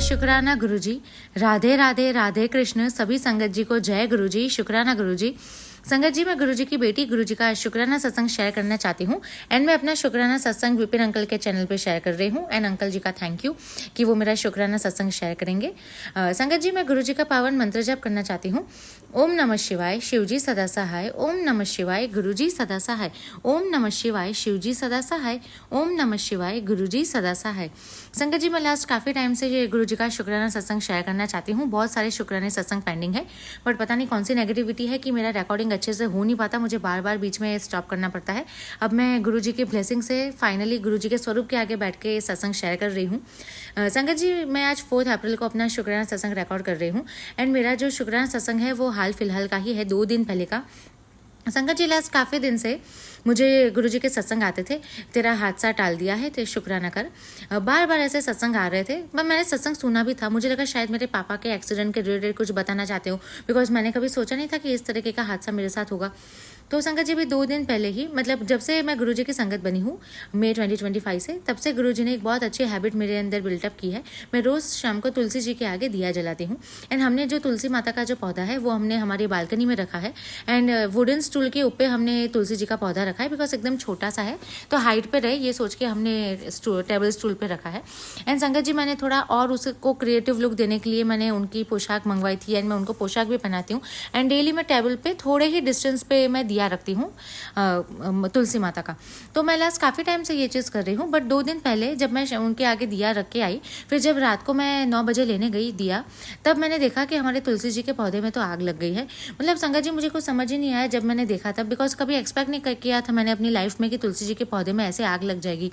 शुक्राना गुरुजी। राधे राधे, राधे कृष्ण। सभी संगत जी को जय गुरुजी, शुक्राना गुरुजी। संगत जी, मैं गुरुजी की बेटी गुरुजी का शुक्राना सत्संग शेयर करना चाहती हूँ एंड मैं अपना शुक्राना सत्संग विपिन अंकल के चैनल पे शेयर कर रही हूँ एंड अंकल जी का थैंक यू कि वो मेरा शुक्राना सत्संग शेयर करेंगे। संगत जी, मैं गुरुजी का पावन मंत्र जप करना चाहती हूँ। ओम नमः शिवाय, शिवजी सदा सहाय। ओम नमः शिवाय, गुरुजी सदा सहाय। ओम नमः शिवाय, शिवजी सदा सहाय। ओम नमः शिवाय, गुरुजी सदा सहाय। संगत जी, मैं लास्ट काफ़ी टाइम से ये गुरुजी का शुक्राना सत्संग शेयर करना चाहती हूँ। बहुत सारे शुक्राने सत्संग पेंडिंग है बट पता नहीं कौन सी नेगेटिविटी है कि मेरा रिकॉर्डिंग अच्छे से हो नहीं पाता, मुझे बार बार बीच में स्टॉप करना पड़ता है। अब मैं गुरुजी की ब्लेसिंग से फाइनली गुरुजी के स्वरूप के आगे बैठ के सत्संग शेयर कर रही हूँ। संगत जी, मैं आज 4 अप्रैल को अपना शुक्राना सत्संग रिकॉर्ड कर रही हूँ एंड मेरा जो शुक्राना सत्संग है वो हाल फिलहाल का ही है, 2 दिन पहले का। संगत जी, लास्ट काफ़ी दिन से मुझे गुरुजी के सत्संग आते थे, तेरा हादसा टाल दिया है, ते शुक्राना कर। बार बार ऐसे सत्संग आ रहे थे, पर मैंने सत्संग सुना भी था। मुझे लगा शायद मेरे पापा के एक्सीडेंट के रिलेटेड कुछ बताना चाहते हो, बिकॉज मैंने कभी सोचा नहीं था कि इस तरीके का हादसा मेरे साथ होगा। तो संगत जी, भी 2 दिन पहले ही, मतलब जब से मैं गुरुजी की संगत बनी हूँ मई 2025 से, तब से गुरुजी ने एक बहुत अच्छी हैबिट मेरे अंदर बिल्टअप की है। मैं रोज़ शाम को तुलसी जी के आगे दिया जलाती हूँ एंड हमने जो तुलसी माता का जो पौधा है वो हमने हमारी बालकनी में रखा है एंड वुडन स्टूल के ऊपर हमने तुलसी जी का पौधा रखा है, बिकॉज एकदम छोटा सा है तो हाइट पे रहे ये सोच के हमने टेबल स्टूल पे रखा है। एंड संगत जी, मैंने थोड़ा और उसको क्रिएटिव लुक देने के लिए मैंने उनकी पोशाक मंगवाई थी एंड मैं उनको पोशाक भी पहनाती हूँ एंड डेली मैं टेबल पे थोड़े ही डिस्टेंस पे मैं दिया रखती हूँ तुलसी माता का। तो मैं लास्ट काफ़ी टाइम से ये चीज़ कर रही हूँ बट 2 दिन पहले जब मैं उनके आगे दिया रख के आई, फिर जब रात को मैं 9 बजे लेने गई दिया, तब मैंने देखा कि हमारे तुलसी जी के पौधे में तो आग लग गई है। मतलब संगत जी, मुझे कुछ समझ ही नहीं आया जब मैंने देखा तब, बिकॉज कभी एक्सपेक्ट नहीं किया था मैंने अपनी लाइफ में कि तुलसी जी के पौधे में ऐसे आग लग जाएगी।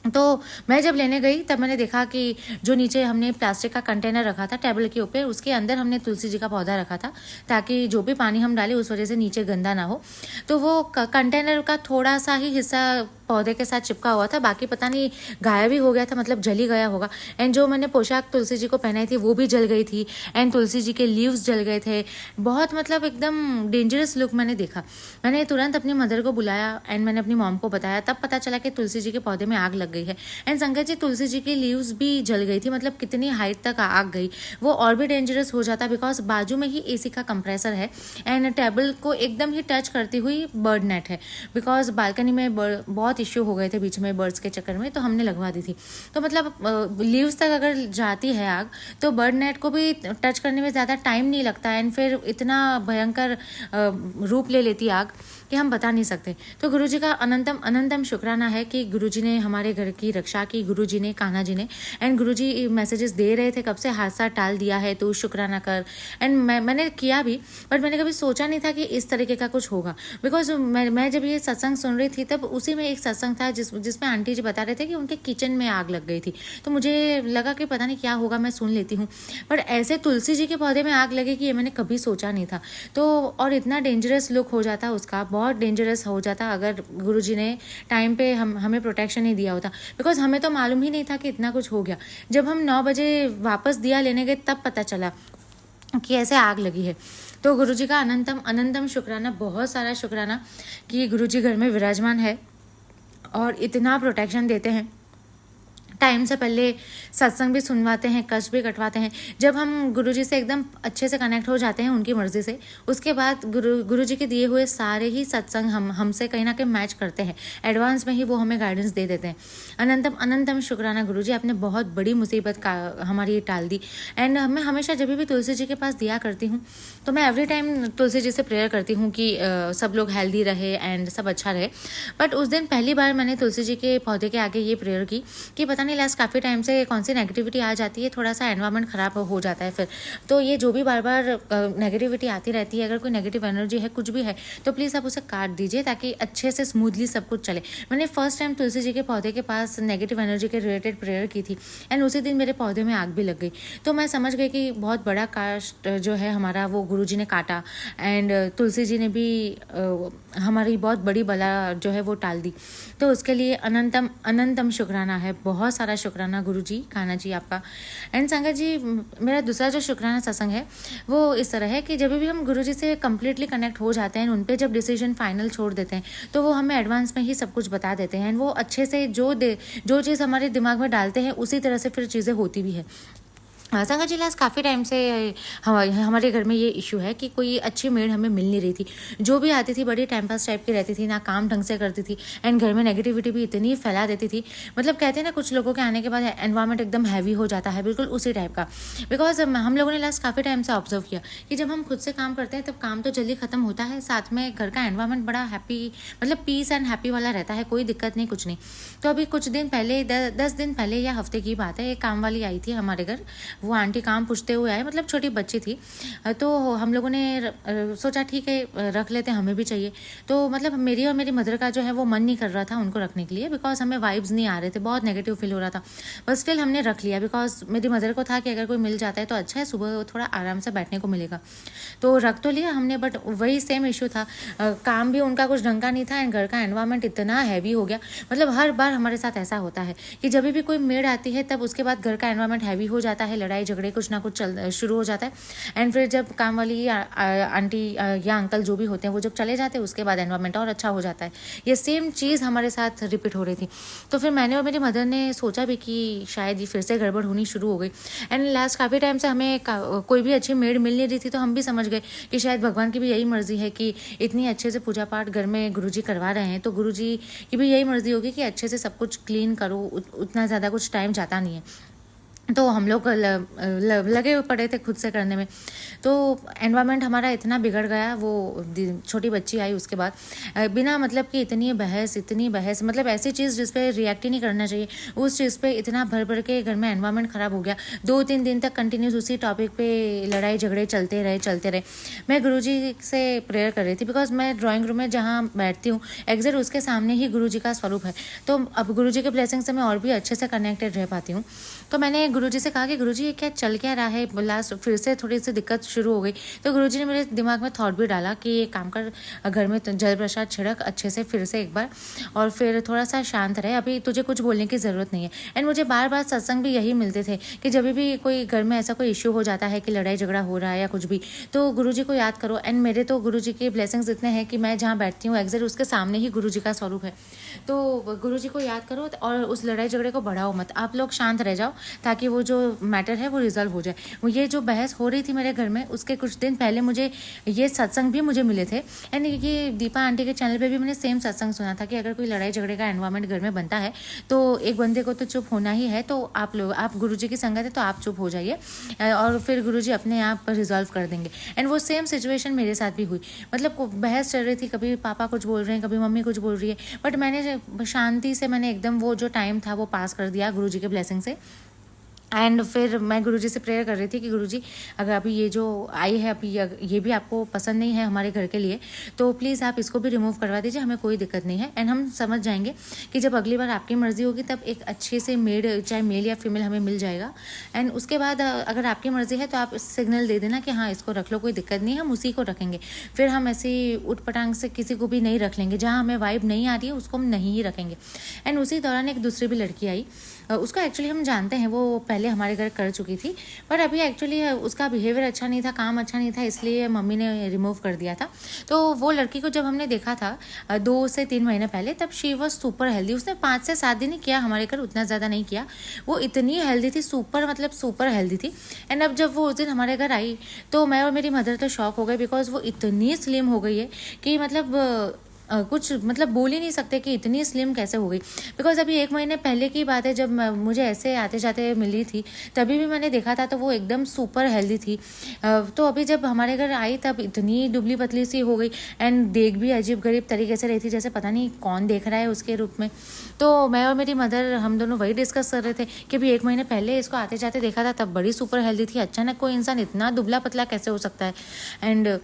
तो मैं जब लेने गई तब मैंने देखा कि जो नीचे हमने प्लास्टिक का कंटेनर रखा था टेबल के ऊपर, उसके अंदर हमने तुलसी जी का पौधा रखा था ताकि जो भी पानी हम डालें उस वजह से नीचे गंदा ना हो। तो वो कंटेनर का थोड़ा सा ही हिस्सा पौधे के साथ चिपका हुआ था, बाकी पता नहीं गायब ही हो गया था, मतलब जल ही गया होगा। एंड जो मैंने पोशाक तुलसी जी को पहनाई थी वो भी जल गई थी एंड तुलसी जी के लीव्स जल गए थे। बहुत मतलब एकदम डेंजरस लुक मैंने देखा। मैंने तुरंत अपनी मदर को बुलाया एंड मैंने अपनी मॉम को बताया, तब पता चला कि तुलसी जी के पौधे में आग लग गई है। एंड संगत जी, तुलसी जी की लीव्स भी जल गई थी, मतलब कितनी हाइट तक आग गई। वो और भी डेंजरस हो जाता बिकॉज बाजू में ही एसी का कंप्रेसर है एंड टेबल को एकदम ही टच करती हुई बर्ड नेट है, बिकॉज बालकनी में बहुत इश्यू हो गए थे बीच में बर्ड्स के चक्कर में, तो हमने लगवा दी थी। तो मतलब लीव्स तक अगर जाती है आग तो बर्ड नेट को भी टच करने में ज़्यादा टाइम नहीं लगता एंड फिर इतना भयंकर रूप ले लेती आग कि हम बता नहीं सकते। तो गुरुजी का अनंतम अनंतम शुक्राना है कि गुरुजी ने हमारे घर की रक्षा की, गुरुजी ने, कान्हा जी ने। एंड गुरुजी मैसेजेस दे रहे थे कब से, हादसा टाल दिया है तो शुक्राना कर। एंड मैंने किया भी, बट मैंने कभी सोचा नहीं था कि इस तरीके का कुछ होगा, बिकॉज मैं जब ये सत्संग सुन रही थी तब उसी में एक सत्संग था जिसमें आंटी जी बता रहे थे कि उनके किचन में आग लग गई थी। तो मुझे लगा कि पता नहीं क्या होगा, मैं सुन लेती हूँ। बट ऐसे तुलसी जी के पौधे में आग लगेगी ये मैंने कभी सोचा नहीं था। तो और इतना डेंजरस लुक हो जाता उसका, बहुत डेंजरस हो जाता अगर गुरुजी ने टाइम पे हमें प्रोटेक्शन नहीं दिया होता, बिकॉज हमें तो मालूम ही नहीं था कि इतना कुछ हो गया। जब हम 9 बजे वापस दिया लेने गए तब पता चला कि ऐसे आग लगी है। तो गुरुजी का अनंतम अनंतम शुक्राना, बहुत सारा शुक्राना कि गुरुजी घर में विराजमान है और इतना प्रोटेक्शन देते हैं। टाइम से पहले सत्संग भी सुनवाते हैं, कष्ट भी कटवाते हैं। जब हम गुरुजी से एकदम अच्छे से कनेक्ट हो जाते हैं उनकी मर्जी से, उसके बाद गुरुजी के दिए हुए सारे ही सत्संग हमसे कहीं ना कहीं मैच करते हैं, एडवांस में ही वो हमें गाइडेंस दे देते हैं। अनंतम अनंतम शुक्राना गुरुजी, आपने बहुत बड़ी मुसीबत का हमारी टाल दी। एंड मैं हमेशा जब भी तुलसी जी के पास दिया करती हूँ तो मैं एवरी टाइम तुलसी जी से प्रेयर करती हूँ कि सब लोग हेल्दी रहे एंड सब अच्छा रहे। बट उस दिन पहली बार मैंने तुलसी जी के पौधे के आगे ये प्रेयर की कि पता नहीं लास्ट काफ़ी टाइम से कौन सी नेगेटिविटी आ जाती है, थोड़ा सा एनवायरनमेंट ख़राब हो जाता है फिर। तो ये जो भी बार बार नेगेटिविटी आती रहती है, अगर कोई नेगेटिव एनर्जी है, कुछ भी है, तो प्लीज़ आप उसे काट दीजिए ताकि अच्छे से स्मूथली सब कुछ चले। मैंने फर्स्ट टाइम तुलसी जी के पौधे के पास नेगेटिव एनर्जी के रिलेटेड प्रेयर की थी एंड उसी दिन मेरे पौधे में आग भी लग गई। तो मैं समझ गई कि बहुत बड़ा कास्ट जो है हमारा वो गुरुजी ने काटा एंड तुलसी जी ने भी हमारी बहुत बड़ी बला जो है वो टाल दी। तो उसके लिए अनंतम अनंतम शुक्राना है, बहुत सारा शुक्राना गुरुजी, कान्हा जी आपका। एंड संगत जी, मेरा दूसरा जो शुक्राना सत्संग है वो इस तरह है कि जब भी हम गुरुजी से कंप्लीटली कनेक्ट हो जाते हैं, उन पे जब डिसीजन फाइनल छोड़ देते हैं तो वो हमें एडवांस में ही सब कुछ बता देते हैं एंड वो अच्छे से जो चीज़ हमारे दिमाग में डालते हैं उसी तरह से फिर चीज़ें होती भी है। संगत जी लास्ट काफ़ी टाइम से हमारे घर में ये इशू है कि कोई अच्छी मेड हमें मिल नहीं रही थी। जो भी आती थी बड़ी टाइम पास टाइप की रहती थी, ना काम ढंग से करती थी एंड घर में नेगेटिविटी भी इतनी फैला देती थी। मतलब कहते हैं ना, कुछ लोगों के आने के बाद एनवायरनमेंट एकदम हैवी हो जाता है, बिल्कुल उसी टाइप का। बिकॉज हम लोगों ने लास्ट काफ़ी टाइम से ऑब्जर्व किया कि जब हम खुद से काम करते हैं तब काम तो जल्दी ख़त्म होता है, साथ में घर का एनवायरनमेंट बड़ा हैप्पी, मतलब पीस एंड हैप्पी वाला रहता है, कोई दिक्कत नहीं, कुछ नहीं। तो अभी कुछ दिन पहले 10 दिन पहले या हफ्ते की बात है, एक काम वाली आई थी हमारे घर। वो आंटी काम पूछते हुए आए, मतलब छोटी बच्ची थी। तो हम लोगों ने सोचा ठीक है रख लेते, हमें भी चाहिए। तो मतलब मेरी और मेरी मदर का जो है वो मन नहीं कर रहा था उनको रखने के लिए, बिकॉज हमें वाइब्स नहीं आ रहे थे, बहुत नेगेटिव फील हो रहा था। बट स्टिल हमने रख लिया, बिकॉज मेरी मदर को था कि अगर कोई मिल जाता है तो अच्छा है, सुबह थोड़ा आराम से बैठने को मिलेगा। तो रख तो लिया हमने, बट वही सेम इशू था। काम भी उनका कुछ ढंग का नहीं था एंड घर का एनवायरनमेंट इतना हैवी हो गया। मतलब हर बार हमारे साथ ऐसा होता है कि जब भी कोई मेड आती है तब उसके बाद घर का एनवायरनमेंट हैवी हो जाता है, लड़ाई झगड़े कुछ ना कुछ शुरू हो जाता है। एंड फिर जब काम वाली आंटी या अंकल जो भी होते हैं वो जब चले जाते हैं उसके बाद एनवायरनमेंट और अच्छा हो जाता है। ये सेम चीज़ हमारे साथ रिपीट हो रही थी। तो फिर मैंने और मेरी मदर ने सोचा भी कि शायद ये फिर से गड़बड़ होनी शुरू हो गई। एंड लास्ट काफ़ी टाइम से हमें कोई भी अच्छी मेड मिल नहीं रही थी, तो हम भी समझ गए कि शायद भगवान की भी यही मर्जी है कि इतनी अच्छे से पूजा पाठ घर में गुरुजी करवा रहे हैं, तो गुरुजी की भी यही मर्जी होगी कि अच्छे से सब कुछ क्लीन करो, उतना ज़्यादा कुछ टाइम जाता नहीं है। तो हम लोग लगे पड़े थे खुद से करने में। तो एनवायरनमेंट हमारा इतना बिगड़ गया, वो छोटी बच्ची आई उसके बाद बिना मतलब कि इतनी बहस, मतलब ऐसी चीज़ जिस पे रिएक्ट ही नहीं करना चाहिए, उस चीज़ पे इतना भर भर के घर में एनवायरनमेंट ख़राब हो गया। 2-3 दिन तक कंटिन्यूस उसी टॉपिक पे लड़ाई झगड़े चलते रहे। मैं गुरुजी से प्रेयर कर रही थी, बिकॉज मैं ड्राइंग रूम में जहाँ बैठती हूँ एग्जैक्ट उसके सामने ही गुरुजी का स्वरूप है। तो अब गुरुजी के ब्लेसिंग से मैं और भी अच्छे से कनेक्टेड रह पाती हूँ। तो मैंने गुरुजी से कहा कि गुरुजी ये क्या चल क्या रहा है, लास्ट फिर से थोड़ी सी दिक्कत शुरू हो गई। तो गुरुजी ने मेरे दिमाग में थॉट भी डाला कि ये काम कर, घर में जल प्रसाद छिड़क अच्छे से फिर से एक बार, और फिर थोड़ा सा शांत रहे, अभी तुझे कुछ बोलने की ज़रूरत नहीं है। एंड मुझे बार बार सत्संग भी यही मिलते थे कि जब भी कोई घर में ऐसा कोई इश्यू हो जाता है कि लड़ाई झगड़ा हो रहा है या कुछ भी, तो गुरुजी को याद करो। एंड मेरे तो गुरुजी के ब्लेसिंग्स इतने हैं कि मैं जहाँ बैठती हूँ एग्जैक्ट उसके सामने ही गुरुजी का स्वरूप है। तो गुरुजी को याद करो और उस लड़ाई झगड़े को बढ़ाओ मत, आप लोग शांत रह जाओ ताकि वो जो मैटर है वो रिजॉल्व हो जाए। वो ये जो बहस हो रही थी मेरे घर में, उसके कुछ दिन पहले मुझे ये सत्संग भी मुझे मिले थे। एंड ये दीपा आंटी के चैनल पे भी मैंने सेम सत्संग सुना था कि अगर कोई लड़ाई झगड़े का एनवायरनमेंट घर में बनता है तो एक बंदे को तो चुप होना ही है। तो आप गुरुजी की संगत है तो आप चुप हो जाइए और फिर गुरुजी अपने आप रिजॉल्व कर देंगे। एंड वो सेम सिचुएशन मेरे साथ भी हुई। मतलब बहस चल रही थी, कभी पापा कुछ बोल रहे हैं, कभी मम्मी कुछ बोल रही है, बट मैंने शांति से एकदम वो जो टाइम था वो पास कर दिया गुरुजी के ब्लेसिंग से। एंड फिर मैं गुरुजी से प्रेयर कर रही थी कि गुरुजी अगर अभी ये जो आई है अभी ये भी आपको पसंद नहीं है हमारे घर के लिए, तो प्लीज़ आप इसको भी रिमूव करवा दीजिए, हमें कोई दिक्कत नहीं है। एंड हम समझ जाएंगे कि जब अगली बार आपकी मर्जी होगी तब एक अच्छे से मेड, चाहे मेल या फीमेल, हमें मिल जाएगा। एंड उसके बाद अगर आपकी मर्जी है तो आप सिग्नल दे देना कि हाँ इसको रख लो, कोई दिक्कत नहीं है, हम उसी को रखेंगे। फिर हम ऐसी उठ पटांग से किसी को भी नहीं रख लेंगे, जहाँ हमें वाइब नहीं आ रही है उसको हम नहीं ही रखेंगे। एंड उसी दौरान एक दूसरी भी लड़की आई, उसको एक्चुअली हम जानते हैं, वो पहले हमारे घर कर चुकी थी, पर अभी एक्चुअली उसका बिहेवियर अच्छा नहीं था, काम अच्छा नहीं था, इसलिए मम्मी ने रिमूव कर दिया था। तो वो लड़की को जब हमने देखा था 2 से 3 महीने पहले, तब शी वॉज सुपर हेल्दी। उसने 5 से 7 दिन ही किया हमारे घर, उतना ज़्यादा नहीं किया। वो इतनी हेल्दी थी, मतलब सुपर हेल्दी थी। एंड अब जब वो उस दिन हमारे घर आई तो मैं और मेरी मदर तो शॉक हो गए, बिकॉज वो इतनी स्लिम हो गई है कि कुछ बोल ही नहीं सकते कि इतनी स्लिम कैसे हो गई। बिकॉज अभी 1 महीने पहले की बात है, जब मुझे ऐसे आते जाते मिली थी तभी भी मैंने देखा था तो वो एकदम सुपर हेल्दी थी। तो अभी जब हमारे घर आई तब इतनी दुबली पतली सी हो गई एंड देख भी अजीब गरीब तरीके से रही थी, जैसे पता नहीं कौन देख रहा है उसके रूप में। तो मैं और मेरी मदर हम दोनों वही डिस्कस कर रहे थे कि अभी 1 महीने पहले इसको आते जाते देखा था तब बड़ी सुपर हेल्दी थी, अचानक कोई इंसान इतना दुबला पतला कैसे हो सकता है। एंड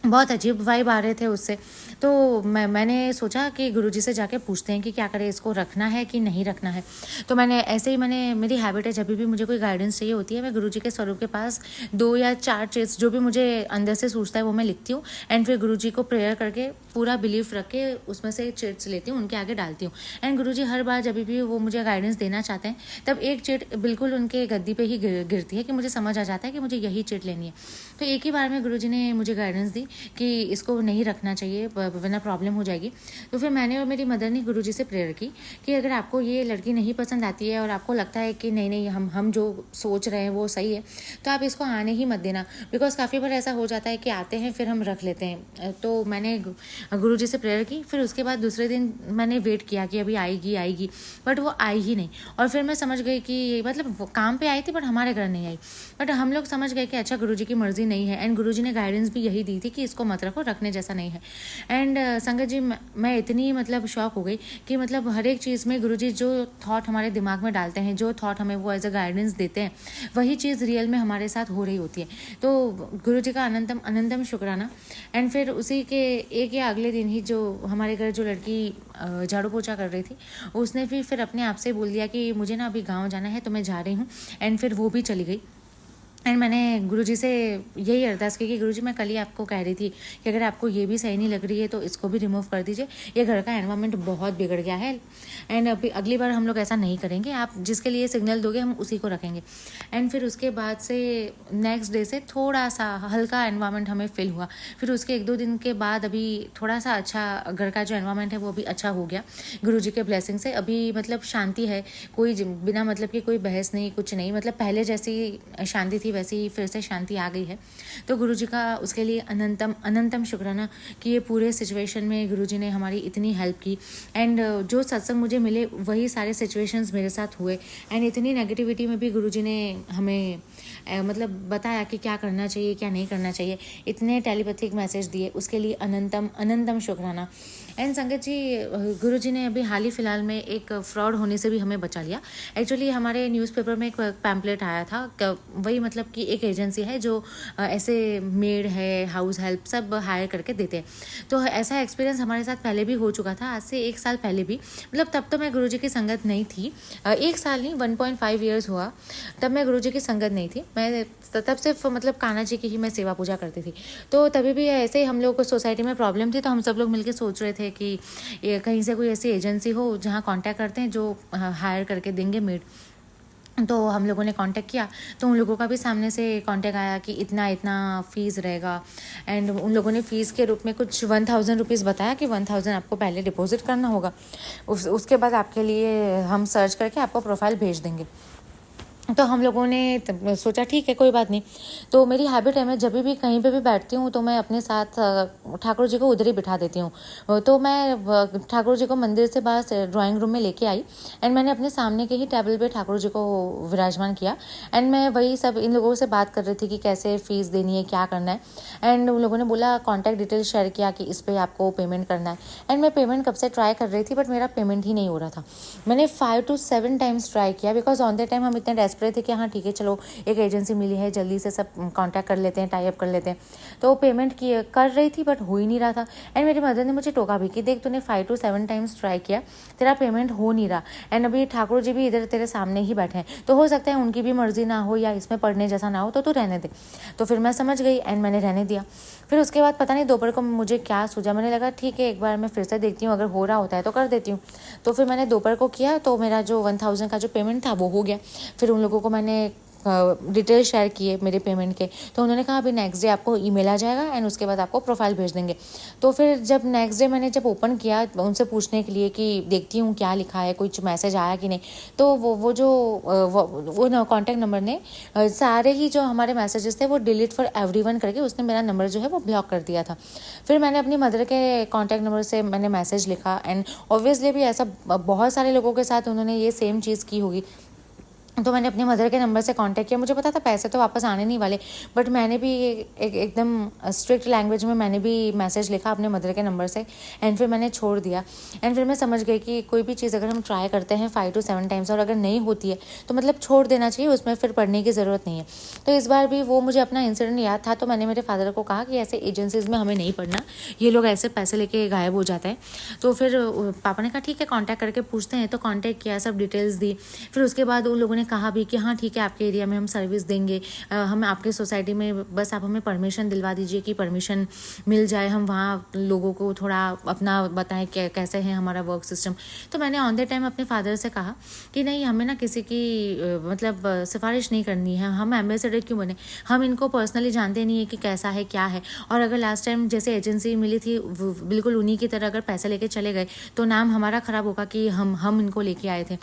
बहुत अजीब वाइब आ रहे थे उससे। तो मैंने सोचा कि गुरुजी से जाके पूछते हैं कि क्या करें, इसको रखना है कि नहीं रखना है। तो मेरी हैबिट है जब भी मुझे कोई गाइडेंस चाहिए होती है मैं गुरुजी के स्वरूप के पास 2 या 4 चीज़ जो भी मुझे अंदर से सोचता है वो मैं लिखती हूँ। एंड फिर गुरुजी को प्रेयर करके पूरा बिलीफ रख के उसमें से चिट्स लेती हूँ, उनके आगे डालती हूँ। एंड गुरुजी हर बार जब भी वो मुझे गाइडेंस देना चाहते हैं तब एक चिट बिल्कुल उनके गद्दी पे ही गिरती है कि मुझे समझ आ जाता है कि मुझे यही चिट लेनी है। तो एक ही बार में गुरुजी ने मुझे गाइडेंस दी कि इसको नहीं रखना चाहिए वरना प्रॉब्लम हो जाएगी। तो फिर मैंने और मेरी मदर ने गुरुजी से प्रेयर की कि अगर आपको ये लड़की नहीं पसंद आती है और आपको लगता है कि नहीं नहीं हम जो सोच रहे हैं वो सही है, तो आप इसको आने ही मत देना। बिकॉज काफ़ी बार ऐसा हो जाता है कि आते हैं फिर हम रख लेते हैं। तो मैंने गुरुजी से प्रेयर की। फिर उसके बाद दूसरे दिन मैंने वेट किया कि अभी आएगी, बट वो आई ही नहीं। और फिर मैं समझ गई कि मतलब वो काम पे आई थी बट हमारे घर नहीं आई। बट हम लोग समझ गए कि अच्छा गुरुजी की मर्जी नहीं है। एंड गुरुजी ने गाइडेंस भी यही दी थी कि इसको मत रखो, रखने जैसा नहीं है। एंड संगत जी, मैं इतनी मतलब शॉक हो गई कि मतलब हर एक चीज़ में गुरुजी जो थॉट हमारे दिमाग में डालते हैं, जो थॉट हमें वो एज अ गाइडेंस देते हैं, वही चीज़ रियल में हमारे साथ हो रही होती है। तो गुरुजी का अनंतम अनंतम शुक्राना। एंड फिर उसी के एक या अगले दिन ही जो हमारे घर जो लड़की झाड़ू पोछा कर रही थी, उसने भी फिर अपने आप से बोल दिया कि मुझे ना अभी गाँव जाना है तो मैं जा रही हूँ। एंड फिर वो भी चली गई। एंड मैंने गुरुजी से यही अरदास की कि गुरुजी, मैं कल ही आपको कह रही थी कि अगर आपको ये भी सही नहीं लग रही है तो इसको भी रिमूव कर दीजिए। ये घर का एनवायरनमेंट बहुत बिगड़ गया है एंड अभी अगली बार हम लोग ऐसा नहीं करेंगे। आप जिसके लिए सिग्नल दोगे हम उसी को रखेंगे। एंड फिर उसके बाद से नेक्स्ट डे से थोड़ा सा हल्का एनवायरनमेंट हमें फील हुआ। फिर उसके 1-2 दिन के बाद अभी थोड़ा सा अच्छा घर का जो एनवायरनमेंट है वो भी अच्छा हो गया गुरुजी के ब्लेसिंग से। अभी मतलब शांति है, कोई बिना मतलब कि कोई बहस नहीं, कुछ नहीं। मतलब पहले जैसी शांति थी वैसी ही फिर से शांति आ गई है। तो गुरुजी का उसके लिए अनंतम अनंतम शुक्राना कि ये पूरे सिचुएशन में गुरुजी ने हमारी इतनी हेल्प की। एंड जो सत्संग मुझे मिले वही सारे सिचुएशंस मेरे साथ हुए। एंड इतनी नेगेटिविटी में भी गुरुजी ने हमें मतलब बताया कि क्या करना चाहिए क्या नहीं करना चाहिए। इतने टेलीपैथिक मैसेज दिए, उसके लिए अनंतम अनंतम शुक्राना। एंड संगत जी, गुरुजी ने अभी हाल ही फिलहाल में एक फ्रॉड होने से भी हमें बचा लिया। एक्चुअली हमारे न्यूज़पेपर में एक पैम्पलेट आया था, वही मतलब कि एक एजेंसी है जो ऐसे मेड है, हाउस हेल्प सब हायर करके देते हैं। तो ऐसा एक्सपीरियंस हमारे साथ पहले भी हो चुका था, आज से 1 साल पहले भी। मतलब तब तो मैं गुरुजी की संगत नहीं थी, 1 साल नहीं 1.5 ईयर्स हुआ तब मैं गुरुजी की संगत नहीं थी। मैं तब सिर्फ मतलब कान्हा जी की ही मैं सेवा पूजा करती थी। तो तभी भी ऐसे ही हम लोग को सोसाइटी में प्रॉब्लम थी, तो हम सब लोग मिलकर सोच रहे थे कि ये कहीं से कोई ऐसी एजेंसी हो जहाँ कांटेक्ट करते हैं जो हायर करके देंगे मेड। तो हम लोगों ने कांटेक्ट किया, तो उन लोगों का भी सामने से कांटेक्ट आया कि इतना इतना फ़ीस रहेगा। एंड उन लोगों ने फ़ीस के रूप में कुछ 1000 रुपीज़ बताया कि 1000 आपको पहले डिपॉजिट करना होगा, उसके बाद आपके लिए हम सर्च करके आपको प्रोफाइल भेज देंगे। तो हम लोगों ने सोचा ठीक है कोई बात नहीं। तो मेरी हैबिट है, मैं जब भी कहीं पे भी बैठती हूँ तो मैं अपने साथ ठाकुर जी को उधर ही बिठा देती हूँ। तो मैं ठाकुर जी को मंदिर से बाहर ड्राइंग रूम में लेके आई एंड मैंने अपने सामने के ही टेबल पे ठाकुर जी को विराजमान किया। एंड मैं वही सब इन लोगों से बात कर रही थी कि कैसे फ़ीस देनी है, क्या करना है। एंड उन लोगों ने बोला कॉन्टैक्ट डिटेल शेयर किया कि इस पर आपको पेमेंट करना है। एंड मैं पेमेंट कब से ट्राई कर रही थी बट मेरा पेमेंट ही नहीं हो रहा था। मैंने 5 to 7 टाइम्स ट्राई किया बिकॉज ऑन द टाइम हम इतने डेस्परेट थे कि हाँ ठीक है चलो एक एजेंसी मिली है, जल्दी से सब कांटेक्ट कर लेते हैं, टाई अप कर लेते हैं। तो पेमेंट कर रही थी बट हो ही नहीं रहा था। एंड मेरी मदर ने मुझे टोका भी कि देख तूने 5 to 7 टाइम्स ट्राई किया, तेरा पेमेंट हो नहीं रहा। एंड अभी ठाकुर जी भी इधर तेरे सामने ही बैठे हैं, तो हो सकता है उनकी भी मर्जी ना हो या इसमें पढ़ने जैसा ना हो, तो तू रहने दे। तो फिर मैं समझ गई एंड मैंने रहने दिया। फिर उसके बाद पता नहीं दोपहर को मुझे क्या सूझा, मैंने लगा ठीक है एक बार मैं फिर से देखती हूँ, अगर हो रहा होता है तो कर देती हूँ। तो फिर मैंने दोपहर को किया तो मेरा जो 1000 का जो पेमेंट था वो हो गया। फिर उन लोगों को मैंने डिटेल शेयर किए मेरे पेमेंट के, तो उन्होंने कहा अभी नेक्स्ट डे आपको ईमेल आ जाएगा एंड उसके बाद आपको प्रोफाइल भेज देंगे। तो फिर जब नेक्स्ट डे मैंने जब ओपन किया उनसे पूछने के लिए कि देखती हूँ क्या लिखा है, कुछ मैसेज आया कि नहीं, तो वो जो कॉन्टैक्ट नंबर ने सारे ही जो हमारे मैसेजेस थे वो डिलीट फॉर एवरीवन करके उसने मेरा नंबर जो है वो ब्लॉक कर दिया था। फिर मैंने अपनी मदर के कॉन्टैक्ट नंबर से मैंने मैसेज लिखा एंड ऑब्वियसली भी ऐसा बहुत सारे लोगों के साथ उन्होंने ये सेम चीज़ की होगी। तो मैंने अपने मदर के नंबर से कांटेक्ट किया। मुझे पता था पैसे तो वापस आने नहीं वाले, बट मैंने भी एकदम स्ट्रिक्ट लैंग्वेज में मैंने भी मैसेज लिखा अपने मदर के नंबर से एंड फिर मैंने छोड़ दिया। एंड फिर मैं समझ गई कि कोई भी चीज़ अगर हम ट्राई करते हैं 5 to 7 टाइम्स और अगर नहीं होती है तो मतलब छोड़ देना चाहिए, उसमें फिर पढ़ने की ज़रूरत नहीं है। तो इस बार भी वो मुझे अपना इंसिडेंट याद था, तो मैंने मेरे फादर को कहा कि ऐसे एजेंसीज़ में हमें नहीं पढ़ना, ये लोग ऐसे पैसे लेके गायब हो जाते हैं। तो फिर पापा ने कहा ठीक है कॉन्टैक्ट करके पूछते हैं। तो कॉन्टैक्ट किया, सब डिटेल्स दी। फिर उसके बाद उन लोगों ने कहा भी कि हाँ ठीक है, आपके एरिया में हम सर्विस देंगे, हम आपके सोसाइटी में, बस आप हमें परमिशन दिलवा दीजिए कि परमिशन मिल जाए, हम वहाँ लोगों को थोड़ा अपना बताएं कैसे है हमारा वर्क सिस्टम। तो मैंने ऑन द टाइम अपने फादर से कहा कि नहीं, हमें ना किसी की मतलब सिफारिश नहीं करनी है, हम एम्बेसडर क्यों बने, हम इनको पर्सनली जानते नहीं है कि कैसा है क्या है। और अगर लास्ट टाइम जैसे एजेंसी मिली थी बिल्कुल उन्हीं की तरह अगर पैसे लेके चले गए तो नाम हमारा ख़राब होगा कि हम इनको लेके आए थे।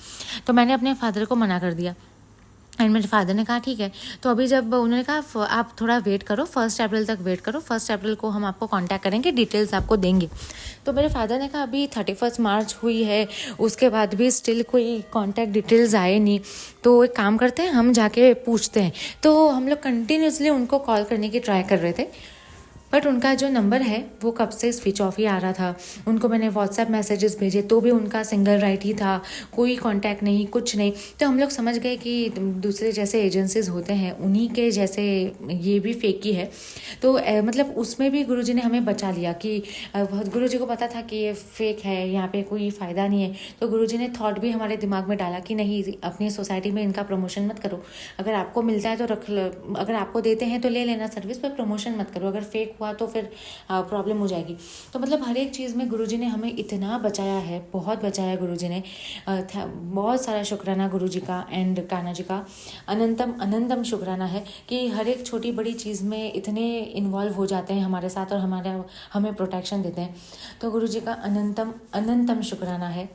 तो मैंने अपने फादर को मना कर दिया एंड मेरे फादर ने कहा ठीक है। तो अभी जब उन्होंने कहा आप थोड़ा वेट करो, 1 अप्रैल तक वेट करो, 1 अप्रैल को हम आपको कांटेक्ट करेंगे, डिटेल्स आपको देंगे। तो मेरे फादर ने कहा अभी 31 मार्च हुई है, उसके बाद भी स्टिल कोई कांटेक्ट डिटेल्स आए नहीं, तो एक काम करते हैं, हम जाके पूछते हैं। तो हम लोग कंटिन्यूसली उनको कॉल करने की ट्राई कर रहे थे, बट उनका जो नंबर है वो कब से स्विच ऑफ ही आ रहा था। उनको मैंने व्हाट्सएप मैसेजेस भेजे तो भी उनका सिंगल राइट ही था, कोई कांटेक्ट नहीं, कुछ नहीं। तो हम लोग समझ गए कि दूसरे जैसे एजेंसीज होते हैं उन्हीं के जैसे ये भी फेक ही है। तो मतलब उसमें भी गुरुजी ने हमें बचा लिया कि गुरुजी को पता था कि ये फेक है, यहाँ पे कोई फ़ायदा नहीं है। तो गुरुजी ने थॉट भी हमारे दिमाग में डाला कि नहीं, अपनी सोसाइटी में इनका प्रमोशन मत करो, अगर आपको मिलता है तो रख लो, अगर आपको देते हैं तो ले लेना सर्विस, पर प्रमोशन मत करो, अगर फेक हुआ तो फिर प्रॉब्लम हो जाएगी। तो मतलब हर एक चीज़ में गुरुजी ने हमें इतना बचाया है, बहुत बचाया गुरुजी ने। बहुत सारा शुक्राना गुरुजी का एंड कान्हा जी का अनंतम अनंतम शुक्राना है कि हर एक छोटी बड़ी चीज़ में इतने इन्वॉल्व हो जाते हैं हमारे साथ और हमें प्रोटेक्शन देते हैं। तो गुरुजी का अनंतम अनंतम शुक्राना है।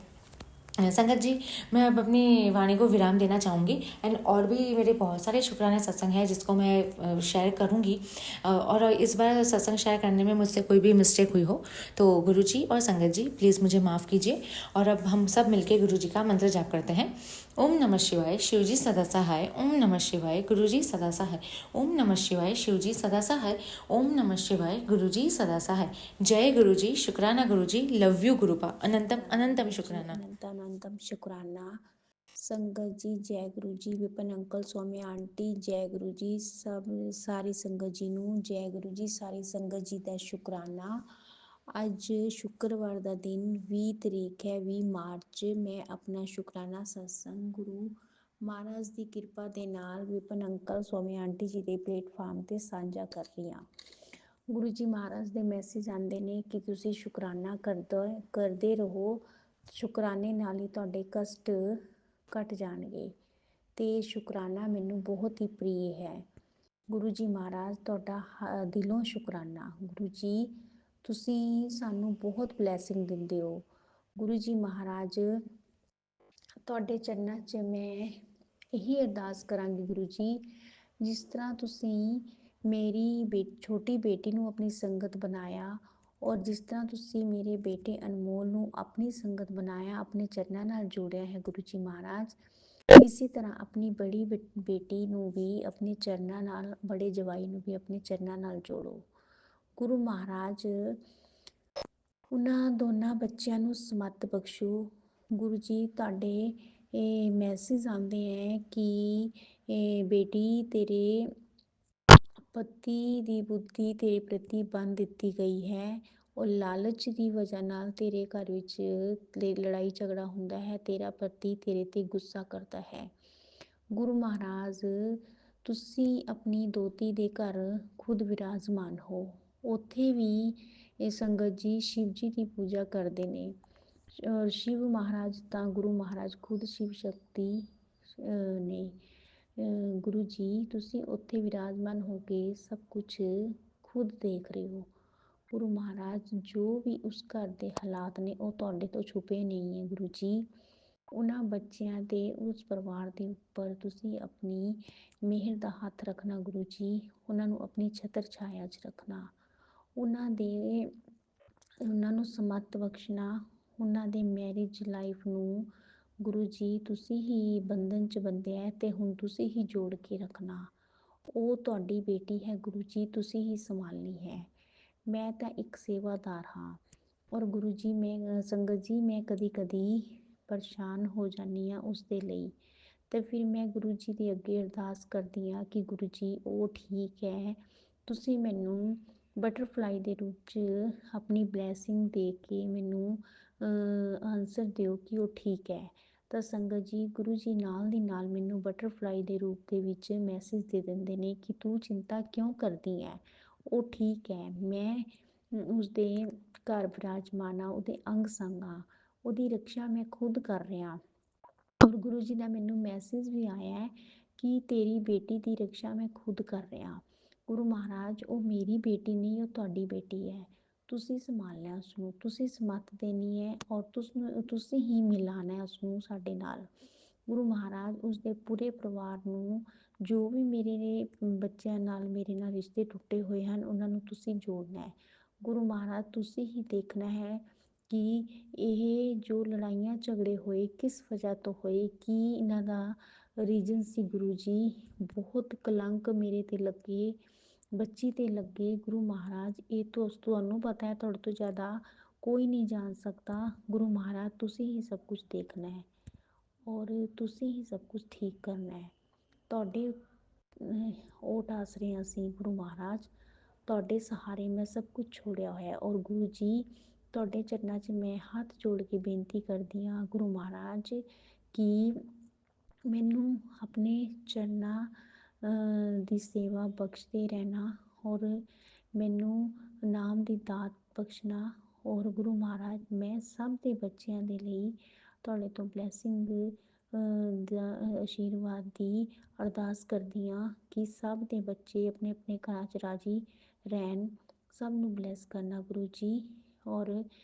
संगत जी, मैं अब अपनी वाणी को विराम देना चाहूँगी एंड और भी मेरे बहुत सारे शुक्राना सत्संग हैं जिसको मैं शेयर करूँगी। और इस बार सत्संग शेयर करने में मुझसे कोई भी मिस्टेक हुई हो तो गुरुजी और संगत जी प्लीज़ मुझे माफ़ कीजिए। और अब हम सब मिलके गुरुजी का मंत्र जाप करते हैं। ओम नमः शिवाय, शिवजी सदा सहाय। ओम नमः शिवाय, गुरुजी सदा सहाय। ओम नमः शिवाय, शिवजी सदा सहाय। ओम नमः शिवाय, गुरुजी सदा सहाय। जय गुरुजी, शुक्राना गुरुजी, लव यू गुरुपा, अनंतम अनंतम शुक्राना। अनंतम शुक्राना। संगत जी जय गुरु जी, विपिन अंकल, सौम्या आंटी जय गुरु जी, सब सारी संगत जी ਨੂੰ जय गुरु जी, सारी संगत जी ਦਾ ਸ਼ੁਕਰਾਨਾ। ਅੱਜ ਸ਼ੁੱਕਰਵਾਰ ਦਾ ਦਿਨ 20 ਤਰੀਕ ਹੈ 20 ਮਾਰਚ। ਮੈਂ ਆਪਣਾ ਸ਼ੁਕਰਾਨਾ ਸਤਸੰਗ ਗੁਰੂ ਮਹਾਰਾਜ ਦੀ ਕਿਰਪਾ ਦੇ ਨਾਲ ਵਿਪਨ ਅੰਕਲ, ਸੌਮਿਆ ਆਂਟੀ ਜੀ ਦੇ ਪਲੇਟਫਾਰਮ ਤੇ ਸਾਂਝਾ ਕਰ ਰਹੀ ਹਾਂ। ਗੁਰੂ ਜੀ ਮਹਾਰਾਜ ਦੇ ਮੈਸੇਜ ਆਉਂਦੇ ਨੇ ਕਿ ਤੁਸੀਂ ਸ਼ੁਕਰਾਨਾ ਕਰਦੇ ਰਹੋ, ਸ਼ੁਕਰਾਨੇ ਨਾਲ ਹੀ ਤੁਹਾਡੇ ਕਸ਼ਟ ਘਟ ਜਾਣਗੇ। ਤੇ ਸ਼ੁਕਰਾਨਾ ਮੈਨੂੰ ਬਹੁਤ ਹੀ ਪ੍ਰਿय ਹੈ। ਗੁਰੂ ਜੀ ਮਹਾਰਾਜ ਤੁਹਾਡਾ ਦਿਲੋਂ ਸ਼ੁਕਰਾਨਾ। ਗੁਰੂ ਜੀ ਤੁਸੀਂ ਸਾਨੂੰ ਬਹੁਤ ਬਲੈਸਿੰਗ ਦਿੰਦੇ ਹੋ। ਗੁਰੂ ਜੀ ਮਹਾਰਾਜ ਤੁਹਾਡੇ ਚਰਨਾਂ 'ਚ ਮੈਂ ਇਹੀ ਅਰਦਾਸ ਕਰਾਂਗੀ ਗੁਰੂ ਜੀ, ਜਿਸ ਤਰ੍ਹਾਂ ਤੁਸੀਂ ਮੇਰੀ ਛੋਟੀ ਬੇਟੀ ਨੂੰ ਆਪਣੀ ਸੰਗਤ ਬਣਾਇਆ ਔਰ ਜਿਸ ਤਰ੍ਹਾਂ ਤੁਸੀਂ ਮੇਰੇ ਬੇਟੇ ਅਨਮੋਲ ਨੂੰ ਆਪਣੀ ਸੰਗਤ ਬਣਾਇਆ, ਆਪਣੇ ਚਰਨਾਂ ਨਾਲ ਜੋੜਿਆ ਹੈ ਗੁਰੂ ਜੀ ਮਹਾਰਾਜ, ਇਸੇ ਤਰ੍ਹਾਂ ਆਪਣੀ ਬੜੀ ਬੇਟੀ ਨੂੰ ਵੀ ਆਪਣੇ ਚਰਨਾਂ ਨਾਲ, ਬੜੇ ਜਵਾਈ ਨੂੰ ਵੀ ਆਪਣੇ ਚਰਨਾਂ ਨਾਲ ਜੋੜੋ। ਗੁਰੂ ਮਹਾਰਾਜ ਉਹਨਾਂ ਦੋਨਾਂ ਬੱਚਿਆਂ ਨੂੰ ਸਮੱਤ ਬਖਸ਼ੋ। ਗੁਰੂ ਜੀ ਤੁਹਾਡੇ ਇਹ ਮੈਸੇਜ ਆਉਂਦੇ ਹੈ ਕਿ ਬੇਟੀ ਤੇਰੇ ਪਤੀ ਦੀ ਬੁੱਧੀ ਤੇਰੇ ਪ੍ਰਤੀ ਬੰਨ੍ਹ ਦਿੱਤੀ ਗਈ ਹੈ ਔਰ ਲਾਲਚ ਦੀ ਵਜ੍ਹਾ ਨਾਲ ਤੇਰੇ ਘਰ ਵਿੱਚ ਲੜਾਈ ਝਗੜਾ ਹੁੰਦਾ ਹੈ, ਤੇਰਾ ਪਤੀ ਤੇਰੇ ਤੇ ਗੁੱਸਾ ਕਰਦਾ ਹੈ। ਗੁਰੂ ਮਹਾਰਾਜ ਤੁਸੀਂ ਆਪਣੀ ਦੋਤੀ ਦੇ ਘਰ ਖੁਦ ਵਿਰਾਜਮਾਨ ਹੋ। ਉੱਥੇ ਵੀ ਇਹ ਸੰਗਤ ਜੀ ਸ਼ਿਵ ਜੀ ਦੀ ਪੂਜਾ ਕਰਦੇ ਨੇ ਔਰ ਸ਼ਿਵ ਮਹਾਰਾਜ ਤਾਂ ਗੁਰੂ ਮਹਾਰਾਜ ਖੁਦ ਸ਼ਿਵ ਸ਼ਕਤੀ ਨੇ। ਗੁਰੂ ਜੀ ਤੁਸੀਂ ਉੱਥੇ ਵਿਰਾਜਮਾਨ ਹੋ ਕੇ ਸਭ ਕੁਝ ਖੁਦ ਦੇਖ ਰਹੇ ਹੋ। ਗੁਰੂ ਮਹਾਰਾਜ ਜੋ ਵੀ ਉਸ ਘਰ ਦੇ ਹਾਲਾਤ ਨੇ ਉਹ ਤੁਹਾਡੇ ਤੋਂ ਛੁਪੇ ਨਹੀਂ ਹੈ। ਗੁਰੂ ਜੀ ਉਹਨਾਂ ਬੱਚਿਆਂ ਤੇ ਉਸ ਪਰਿਵਾਰ ਦੇ ਉੱਪਰ ਤੁਸੀਂ ਆਪਣੀ ਮਿਹਰ ਦਾ ਹੱਥ ਰੱਖਣਾ। ਗੁਰੂ ਜੀ ਉਹਨਾਂ ਨੂੰ ਆਪਣੀ ਛਤਰ ਛਾਇਆ 'ਚ ਰੱਖਣਾ, ਉਹਨਾਂ ਨੂੰ ਸਮੱਤ ਬਖਸ਼ਣਾ, ਉਹਨਾਂ ਦੇ ਮੈਰਿਜ ਲਾਈਫ ਨੂੰ ਗੁਰੂ ਜੀ ਤੁਸੀਂ ਹੀ ਬੰਧਨ 'ਚ ਬੰਨ੍ਹਿਆ ਹੈ ਅਤੇ ਹੁਣ ਤੁਸੀਂ ਹੀ ਜੋੜ ਕੇ ਰੱਖਣਾ। ਉਹ ਤੁਹਾਡੀ ਬੇਟੀ ਹੈ ਗੁਰੂ ਜੀ, ਤੁਸੀਂ ਹੀ ਸੰਭਾਲਣੀ ਹੈ। ਮੈਂ ਤਾਂ ਇੱਕ ਸੇਵਾਦਾਰ ਹਾਂ ਔਰ ਗੁਰੂ ਜੀ ਸੰਗਤ ਜੀ ਮੈਂ ਕਦੀ ਕਦੀ ਪਰੇਸ਼ਾਨ ਹੋ ਜਾਂਦੀ ਹਾਂ ਉਸ ਦੇ ਲਈ, ਅਤੇ ਫਿਰ ਮੈਂ ਗੁਰੂ ਜੀ ਦੇ ਅੱਗੇ ਅਰਦਾਸ ਕਰਦੀ ਹਾਂ ਕਿ ਗੁਰੂ ਜੀ ਉਹ ਠੀਕ ਹੈ, ਤੁਸੀਂ ਮੈਨੂੰ ਬਟਰਫਲਾਈ ਦੇ ਰੂਪ 'ਚ ਆਪਣੀ ਬਲੈਸਿੰਗ ਦੇ ਕੇ ਮੈਨੂੰ ਆਨਸਰ ਦਿਓ ਕਿ ਉਹ ਠੀਕ ਹੈ। ਤਾਂ ਸੰਗਤ ਜੀ ਗੁਰੂ ਜੀ ਨਾਲ ਦੀ ਨਾਲ ਮੈਨੂੰ ਬਟਰਫਲਾਈ ਦੇ ਰੂਪ ਦੇ ਵਿੱਚ ਮੈਸੇਜ ਦੇ ਦਿੰਦੇ ਨੇ ਕਿ ਤੂੰ ਚਿੰਤਾ ਕਿਉਂ ਕਰਦੀ ਹੈ, ਉਹ ਠੀਕ ਹੈ, ਮੈਂ ਉਸਦੇ ਘਰ ਵਿਰਾਜਮਾਨ ਹਾਂ, ਉਹਦੇ ਅੰਗ ਸੰਗ ਹਾਂ, ਉਹਦੀ ਰੱਖਿਆ ਮੈਂ ਖੁਦ ਕਰ ਰਿਹਾ। ਔਰ ਗੁਰੂ ਜੀ ਦਾ ਮੈਨੂੰ ਮੈਸੇਜ ਵੀ ਆਇਆ ਹੈ ਕਿ ਤੇਰੀ ਬੇਟੀ ਦੀ ਰੱਖਿਆ ਮੈਂ ਖੁਦ ਕਰ ਰਿਹਾ। ਗੁਰੂ ਮਹਾਰਾਜ ਉਹ ਮੇਰੀ ਬੇਟੀ ਨਹੀਂ, ਉਹ ਤੁਹਾਡੀ ਬੇਟੀ ਹੈ, ਤੁਸੀਂ ਸੰਭਾਲਣਾ ਉਸਨੂੰ, ਤੁਸੀਂ ਸਮੱਤ ਦੇਣੀ ਹੈ ਔਰ ਤੁਸੀਂ ਹੀ ਮਿਲਾਣਾ ਹੈ ਉਸਨੂੰ ਸਾਡੇ ਨਾਲ। ਗੁਰੂ ਮਹਾਰਾਜ ਉਸਦੇ ਪੂਰੇ ਪਰਿਵਾਰ ਨੂੰ, ਜੋ ਵੀ ਮੇਰੇ ਬੱਚਿਆਂ ਨਾਲ ਮੇਰੇ ਨਾਲ ਰਿਸ਼ਤੇ ਟੁੱਟੇ ਹੋਏ ਹਨ, ਉਹਨਾਂ ਨੂੰ ਤੁਸੀਂ ਜੋੜਨਾ ਹੈ। ਗੁਰੂ ਮਹਾਰਾਜ ਤੁਸੀਂ ਹੀ ਦੇਖਣਾ ਹੈ ਕਿ ਇਹ ਜੋ ਲੜਾਈਆਂ ਝਗੜੇ ਹੋਏ ਕਿਸ ਵਜ੍ਹਾ ਤੋਂ ਹੋਏ, ਕੀ ਇਹਨਾਂ ਦਾ ਰੀਜਨ ਸੀ। ਗੁਰੂ ਜੀ ਬਹੁਤ ਕਲੰਕ ਮੇਰੇ ਤੇ ਲੱਗੇ, ਬੱਚੀ ਤੇ ਲੱਗੇ। ਗੁਰੂ ਮਹਾਰਾਜ ਇਹ ਤੁਹਾਨੂੰ ਪਤਾ ਹੈ, ਤੁਹਾਡੇ ਤੋਂ ਜ਼ਿਆਦਾ ਕੋਈ ਨਹੀਂ ਜਾਣ ਸਕਦਾ। ਗੁਰੂ ਮਹਾਰਾਜ ਤੁਸੀਂ ਹੀ ਸਭ ਕੁਝ ਦੇਖਣਾ ਹੈ ਔਰ ਤੁਸੀਂ ਹੀ ਸਭ ਕੁਝ ਠੀਕ ਕਰਨਾ ਹੈ। ਤੁਹਾਡੇ ਓਟ ਆਸਰੇ ਹਾਂ ਅਸੀਂ ਗੁਰੂ ਮਹਾਰਾਜ, ਤੁਹਾਡੇ ਸਹਾਰੇ ਮੈਂ ਸਭ ਕੁਝ ਛੋੜਿਆ ਹੋਇਆ। ਔਰ ਗੁਰੂ ਜੀ ਤੁਹਾਡੇ ਚਰਨਾਂ 'ਚ ਮੈਂ ਹੱਥ ਜੋੜ ਕੇ ਬੇਨਤੀ ਕਰਦੀ ਹਾਂ ਗੁਰੂ ਮਹਾਰਾਜ ਕਿ ਮੈਨੂੰ ਆਪਣੇ ਚਰਨਾਂ ਦੀ ਸੇਵਾ ਬਖਸ਼ਦੇ ਰਹਿਣਾ ਔਰ ਮੈਨੂੰ ਨਾਮ ਦੀ ਦਾਤ ਬਖਸ਼ਣਾ। ਔਰ ਗੁਰੂ ਮਹਾਰਾਜ ਮੈਂ ਸਭ ਦੇ ਬੱਚਿਆਂ ਦੇ ਲਈ ਤੁਹਾਡੇ ਤੋਂ ਬਲੈਸਿੰਗ ਦਾ ਆਸ਼ੀਰਵਾਦ ਦੀ ਅਰਦਾਸ ਕਰਦੀ ਹਾਂ ਕਿ ਸਭ ਦੇ ਬੱਚੇ ਆਪਣੇ ਆਪਣੇ ਘਰਾਂ 'ਚ ਰਾਜੀ ਰਹਿਣ, ਸਭ ਨੂੰ ਬਲੈਸ ਕਰਨਾ ਗੁਰੂ ਜੀ। ਔਰ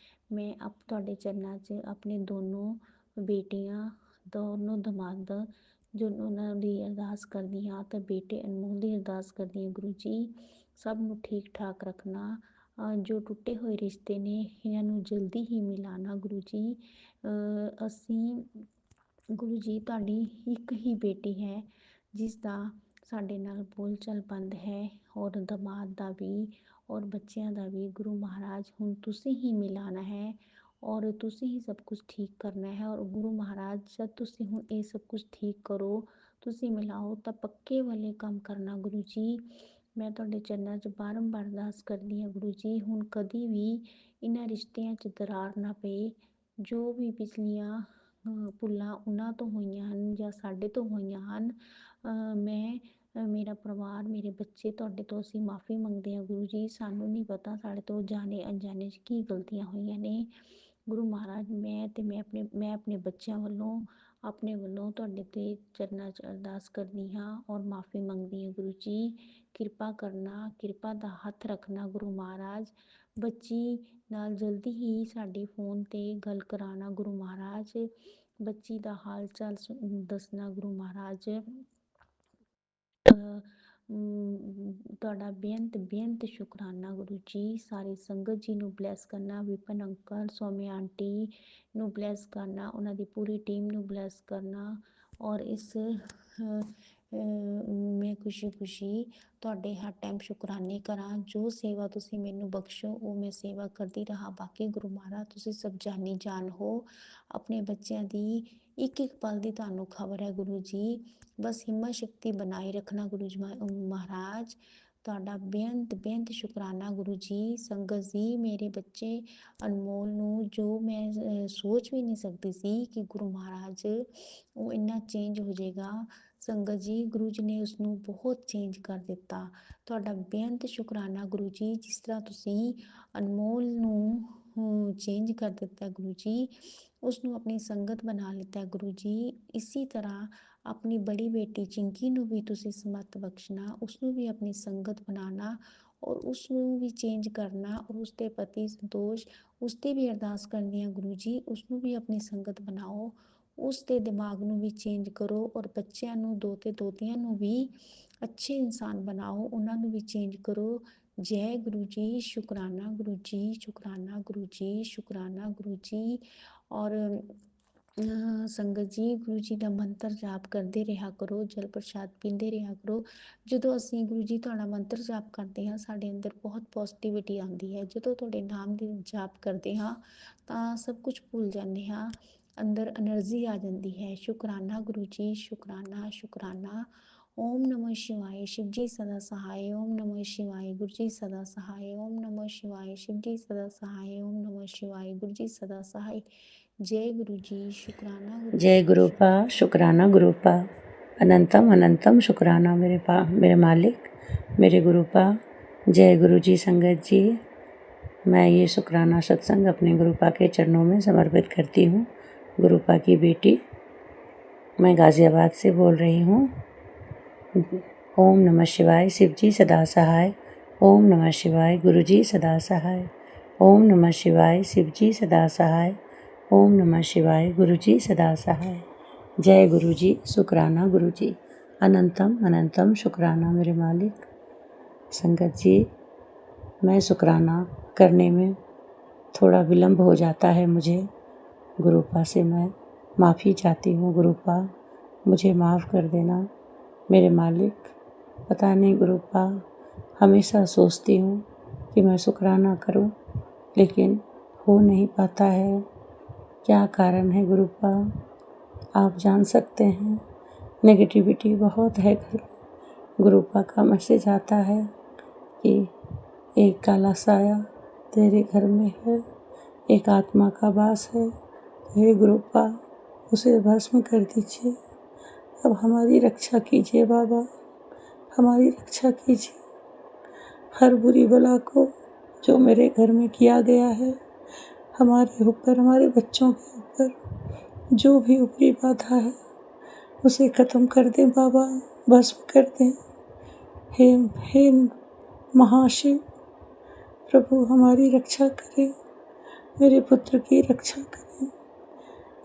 ਮੈਂ ਤੁਹਾਡੇ ਚਰਨਾਂ 'ਚ ਆਪਣੇ ਦੋਨੋਂ ਬੇਟੀਆਂ, ਦੋਨੋਂ ਦਮਾਦ ਜੋ ਉਹਨਾਂ ਦੀ ਅਰਦਾਸ ਕਰਦੀ ਹਾਂ, ਤਾਂ ਬੇਟੇ ਅਨਮੋਲ ਦੀ ਅਰਦਾਸ ਕਰਦੀ ਹਾਂ ਗੁਰੂ ਜੀ ਸਭ ਨੂੰ ਠੀਕ ਠਾਕ ਰੱਖਣਾ। ਜੋ ਟੁੱਟੇ ਹੋਏ ਰਿਸ਼ਤੇ ਨੇ ਇਹਨਾਂ ਨੂੰ ਜਲਦੀ ਹੀ ਮਿਲਾਣਾ ਗੁਰੂ ਜੀ। ਅਸੀਂ ਗੁਰੂ ਜੀ ਤੁਹਾਡੀ ਇੱਕ ਹੀ ਬੇਟੀ ਹੈ ਜਿਸ ਦਾ ਸਾਡੇ ਨਾਲ ਬੋਲਚਾਲ ਬੰਦ ਹੈ, ਔਰ ਦਮਾਦ ਦਾ ਵੀ ਔਰ ਬੱਚਿਆਂ ਦਾ ਵੀ। ਗੁਰੂ ਮਹਾਰਾਜ ਹੁਣ ਤੁਸੀਂ ਹੀ ਮਿਲਾਣਾ ਹੈ ਔਰ ਤੁਸੀਂ ਹੀ ਸਭ ਕੁਝ ਠੀਕ ਕਰਨਾ ਹੈ। ਔਰ ਗੁਰੂ ਮਹਾਰਾਜ ਜਦ ਤੁਸੀਂ ਹੁਣ ਇਹ ਸਭ ਕੁਝ ਠੀਕ ਕਰੋ, ਤੁਸੀਂ ਮਿਲਾਓ, ਤਾਂ ਪੱਕੇ ਵਾਲੇ ਕੰਮ ਕਰਨਾ ਗੁਰੂ ਜੀ। ਮੈਂ ਤੁਹਾਡੇ ਚਰਨਾਂ 'ਚ ਬਾਰੰਬਾਰ ਅਰਦਾਸ ਕਰਦੀ ਹਾਂ ਗੁਰੂ ਜੀ, ਹੁਣ ਕਦੀ ਵੀ ਇਹਨਾਂ ਰਿਸ਼ਤਿਆਂ 'ਚ ਦਰਾਰ ਨਾ ਪਏ। ਜੋ ਵੀ ਪਿਛਲੀਆਂ ਭੁੱਲਾਂ ਉਹਨਾਂ ਤੋਂ ਹੋਈਆਂ ਹਨ ਜਾਂ ਸਾਡੇ ਤੋਂ ਹੋਈਆਂ ਹਨ, ਮੇਰਾ ਪਰਿਵਾਰ, ਮੇਰੇ ਬੱਚੇ, ਤੁਹਾਡੇ ਤੋਂ ਅਸੀਂ ਮਾफ़ੀ ਮੰਗਦੇ ਹਾਂ ਗੁਰੂ ਜੀ। ਸਾਨੂੰ ਨਹੀਂ ਪਤਾ ਸਾਡੇ ਤੋਂ ਜਾਣੇ ਅਣਜਾਣੇ 'ਚ ਕੀ ਗਲਤੀਆਂ ਹੋਈਆਂ ਨੇ। ਗੁਰੂ ਮਹਾਰਾਜ ਮੈਂ ਆਪਣੇ ਬੱਚਿਆਂ ਵੱਲੋਂ, ਆਪਣੇ ਵੱਲੋਂ ਤੁਹਾਡੇ ਤੇ ਚਰਨਾਂ 'ਚ ਅਰਦਾਸ ਕਰਦੀ ਹਾਂ ਔਰ ਮਾफ़ੀ ਮੰਗਦੀ ਹਾਂ ਗੁਰੂ ਜੀ। ਕਿਰਪਾ ਕਰਨਾ, ਕਿਰਪਾ ਦਾ ਹੱਥ ਰੱਖਣਾ ਗੁਰੂ ਮਹਾਰਾਜ। ਬੱਚੀ ਨਾਲ ਜਲਦੀ ਹੀ ਸਾਡੇ ਫੋਨ 'ਤੇ ਗੱਲ ਕਰਾਉਣਾ ਗੁਰੂ ਮਹਾਰਾਜ। ਬੱਚੀ ਦਾ ਹਾਲ ਚਾਲ ਦੱਸਣਾ ਗੁਰੂ ਮਹਾਰਾਜ। ਤੁਹਾਡਾ ਬੇਅੰਤ ਸ਼ੁਕਰਾਨਾ ਗੁਰੂ ਜੀ। ਸਾਰੀ ਸੰਗਤ ਜੀ ਨੂੰ ਬਲੈਸ ਕਰਨਾ, ਵਿਪਨ ਅੰਕਲ, ਸੌਮਿਆ ਆਂਟੀ ਨੂੰ ਬਲੈਸ ਕਰਨਾ, ਉਹਨਾਂ ਦੀ ਪੂਰੀ ਟੀਮ ਨੂੰ ਬਲੈਸ ਕਰਨਾ। ਔਰ ਮੈਂ ਖੁਸ਼ੀ ਤੁਹਾਡੇ ਹਰ ਟਾਈਮ ਸ਼ੁਕਰਾਨੇ ਕਰਾਂ। ਜੋ ਸੇਵਾ ਤੁਸੀਂ ਮੈਨੂੰ ਬਖਸ਼ੋ ਉਹ ਮੈਂ ਸੇਵਾ ਕਰਦੀ ਰਹਾਂ। ਬਾਕੀ ਗੁਰੂ ਮਹਾਰਾਜ ਤੁਸੀਂ ਸਭ ਜਾਣੀ ਜਾਣ ਹੋ, ਆਪਣੇ ਬੱਚਿਆਂ ਦੀ ਇੱਕ ਇੱਕ ਪਲ ਦੀ ਤੁਹਾਨੂੰ ਖਬਰ ਹੈ ਗੁਰੂ ਜੀ। ਬਸ ਹਿੰਮਤ ਸ਼ਕਤੀ ਬਣਾਈ ਰੱਖਣਾ ਗੁਰੂ ਜੀ ਮਹਾਰਾਜ। ਤੁਹਾਡਾ ਬੇਅੰਤ ਸ਼ੁਕਰਾਨਾ ਗੁਰੂ ਜੀ। ਸੰਗਤ ਜੀ ਮੇਰੇ ਬੱਚੇ ਅਨਮੋਲ ਨੂੰ ਜੋ ਮੈਂ ਸੋਚ ਵੀ ਨਹੀਂ ਸਕਦੀ ਸੀ ਕਿ ਗੁਰੂ ਮਹਾਰਾਜ ਉਹ ਇੰਨਾ ਚੇਂਜ ਹੋ ਜਾਏਗਾ। ਸੰਗਤ ਜੀ ਗੁਰੂ ਜੀ ਨੇ ਉਸਨੂੰ ਬਹੁਤ ਚੇਂਜ ਕਰ ਦਿੱਤਾ। ਤੁਹਾਡਾ ਬੇਅੰਤ ਸ਼ੁਕਰਾਨਾ ਗੁਰੂ ਜੀ। ਜਿਸ ਤਰ੍ਹਾਂ ਤੁਸੀਂ ਅਨਮੋਲ ਨੂੰ ਚੇਂਜ ਕਰ ਦਿੱਤਾ ਗੁਰੂ ਜੀ, ਉਸਨੂੰ ਆਪਣੀ ਸੰਗਤ ਬਣਾ ਲਿੱਤਾ ਗੁਰੂ ਜੀ। ਇਸੀ ਤਰ੍ਹਾਂ ਆਪਣੀ ਬੜੀ ਬੇਟੀ ਚਿੰਕੀ ਨੂੰ ਵੀ ਤੁਸੀਂ ਸਮੱਤ ਬਖਸ਼ਣਾ, ਉਸਨੂੰ ਵੀ ਆਪਣੀ ਸੰਗਤ ਬਣਾਉਣਾ ਔਰ ਉਸਨੂੰ ਵੀ ਚੇਂਜ ਕਰਨਾ। ਔਰ ਉਸਦੇ ਪਤੀ ਸੰਤੋਸ਼, ਉਸਦੀ ਵੀ ਅਰਦਾਸ ਕਰਨੀ ਆ ਗੁਰੂ ਜੀ, ਉਸਨੂੰ ਵੀ ਆਪਣੀ ਸੰਗਤ ਬਣਾਓ, ਉਸਦੇ ਦਿਮਾਗ ਨੂੰ ਵੀ ਚੇਂਜ ਕਰੋ। ਔਰ ਬੱਚਿਆਂ ਨੂੰ, ਦੋਤੇ ਦੋਤੀਆਂ ਨੂੰ ਵੀ ਅੱਛੇ ਇਨਸਾਨ ਬਣਾਓ, ਉਹਨਾਂ ਨੂੰ ਵੀ ਚੇਂਜ ਕਰੋ। ਜੈ ਗੁਰੂ ਜੀ। ਸ਼ੁਕਰਾਨਾ ਗੁਰੂ ਜੀ, ਸ਼ੁਕਰਾਨਾ ਗੁਰੂ ਜੀ, ਸ਼ੁਕਰਾਨਾ ਗੁਰੂ ਜੀ। ਔਰ ਸੰਗਤ ਜੀ ਗੁਰੂ ਜੀ ਦਾ ਮੰਤਰ ਜਾਪ ਕਰਦੇ ਰਿਹਾ ਕਰੋ, ਜਲ ਪ੍ਰਸ਼ਾਦ ਪੀਂਦੇ ਰਿਹਾ ਕਰੋ। ਜਦੋਂ ਅਸੀਂ ਗੁਰੂ ਜੀ ਤੁਹਾਡਾ ਮੰਤਰ ਜਾਪ ਕਰਦੇ ਹਾਂ, ਸਾਡੇ ਅੰਦਰ ਬਹੁਤ ਪੋਜ਼ਿਟਿਵਿਟੀ ਆਉਂਦੀ ਹੈ। ਜਦੋਂ ਤੁਹਾਡੇ ਨਾਮ ਦੀ ਜਾਪ ਕਰਦੇ ਹਾਂ ਤਾਂ ਸਭ ਕੁਝ ਭੁੱਲ ਜਾਂਦੇ ਹਾਂ, ਅੰਦਰ ਐਨਰਜੀ ਆ ਜਾਂਦੀ ਹੈ। ਸ਼ੁਕਰਾਨਾ ਗੁਰੂ ਜੀ, ਸ਼ੁਕਰਾਨਾ ओम नमः शिवाय शिव जी सदा सहाय। ओम नमः शिवाय गुरु जी सदा सहाय। ओम नमः शिवाय शिव जी सदा सहाय। ओम नमः शिवाय गुरु जी सदा सहाय। जय गुरु जी, शुक्राना गुरु जय जी, गुरुपा, शुक्राना गुरुपा, अनंतम अनंतम शुक्राना मेरे मालिक, मेरे गुरुपा। जय गुरु जी संगत जी। मैं ये शुक्राना सत्संग अपने गुरुपा के चरणों में समर्पित करती हूँ। गुरुपा की बेटी मैं गाज़ियाबाद से बोल रही हूँ। ओम नमः शिवाय शिव जी सदा सहाय। ओम नमः शिवाय गुरु जी सदा सहाय। ओम नमः शिवाय शिव जी सदा सहाय। ओम नमः शिवाय गुरु जी सदा सहाय। जय गुरु जी, शुक्राना गुरु जी, अनंतम अनंतम शुक्राना मेरे मालिक। संगत जी, मैं शुक्राना करने में थोड़ा विलम्ब हो जाता है मुझे। गुरुपा से मैं माफ़ी चाहती हूँ। गुरुपा मुझे माफ़ कर देना मेरे मालिक। पता नहीं गुरुपा, हमेशा सोचती हूँ कि मैं शुक्राना करूँ, लेकिन हो नहीं पाता है। क्या कारण है गुरुपा, आप जान सकते हैं। नेगेटिविटी बहुत है घर में। गुरुपा का मैसेज आता है कि एक काला साया तेरे घर में है, एक आत्मा का वास है। हे गुरुपा, उसे भस्म कर दीजिए। अब हमारी रक्षा कीजिए बाबा, हमारी रक्षा कीजिए। हर बुरी बला को जो मेरे घर में किया गया है, हमारे ऊपर, हमारे बच्चों के ऊपर जो भी ऊपरी बाधा है, उसे ख़त्म कर दें बाबा, भस्म कर दें। हे महाशिव प्रभु, हमारी रक्षा करें, मेरे पुत्र की रक्षा करें।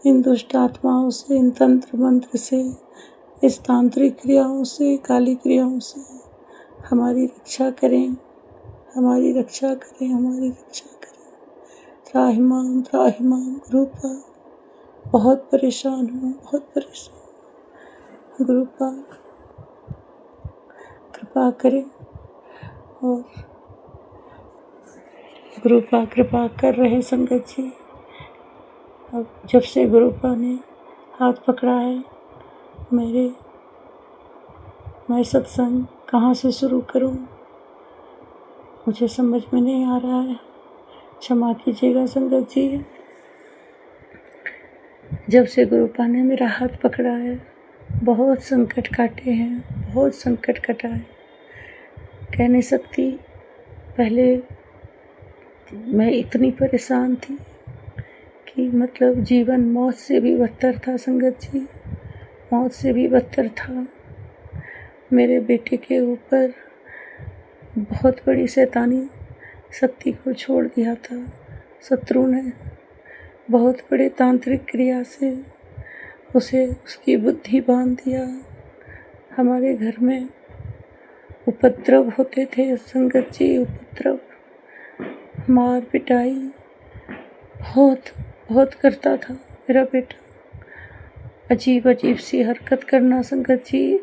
इन दुष्ट आत्माओं से, इन तंत्र मंत्र से, इस तांत्रिक क्रियाओं से, काली क्रियाओं से हमारी रक्षा करें, हमारी रक्षा करें, हमारी रक्षा करें। त्राहिमाम त्राहिमाम गुरुपा, बहुत परेशान हूँ, बहुत परेशान। गुरुपा कृपा करें। और गुरुपा कृपा कर रहे संगत जी। अब जब से गुरुपा ने हाथ पकड़ा है मैं सत्संग कहाँ से शुरू करूँ, मुझे समझ में नहीं आ रहा है। क्षमा कीजिएगा संगत जी। जब से गुरुपा ने मेरा हाथ पकड़ा है, बहुत संकट काटे हैं, बहुत संकट कटा है। कह नहीं सकती। पहले मैं इतनी परेशान थी कि मतलब जीवन मौत से भी बदतर था संगत जी, मौत से भी बदतर था। मेरे बेटे के ऊपर बहुत बड़ी शैतानी शक्ति को छोड़ दिया था शत्रु ने। बहुत बड़े तांत्रिक क्रिया से उसे उसकी बुद्धि बांध दिया। हमारे घर में उपद्रव होते थे संगत जी, उपद्रव, मार पिटाई बहुत करता था मेरा बेटा। अजीब अजीब सी हरकत करना संगत जी,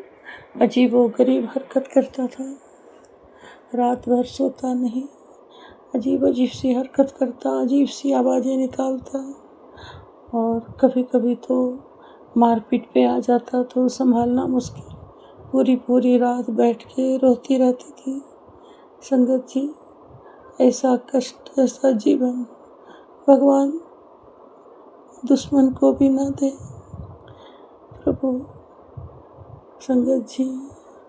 अजीब व गरीब हरकत करता था। रात भर सोता नहीं, अजीब अजीब सी हरकत करता, अजीब सी आवाज़ें निकालता। और कभी कभी तो मारपीट पे आ जाता तो संभालना मुश्किल। पूरी रात बैठ के रोती रहती थी संगत जी। ऐसा कष्ट, ऐसा जीवन भगवान दुश्मन को भी ना दे प्रभु। संगत जी,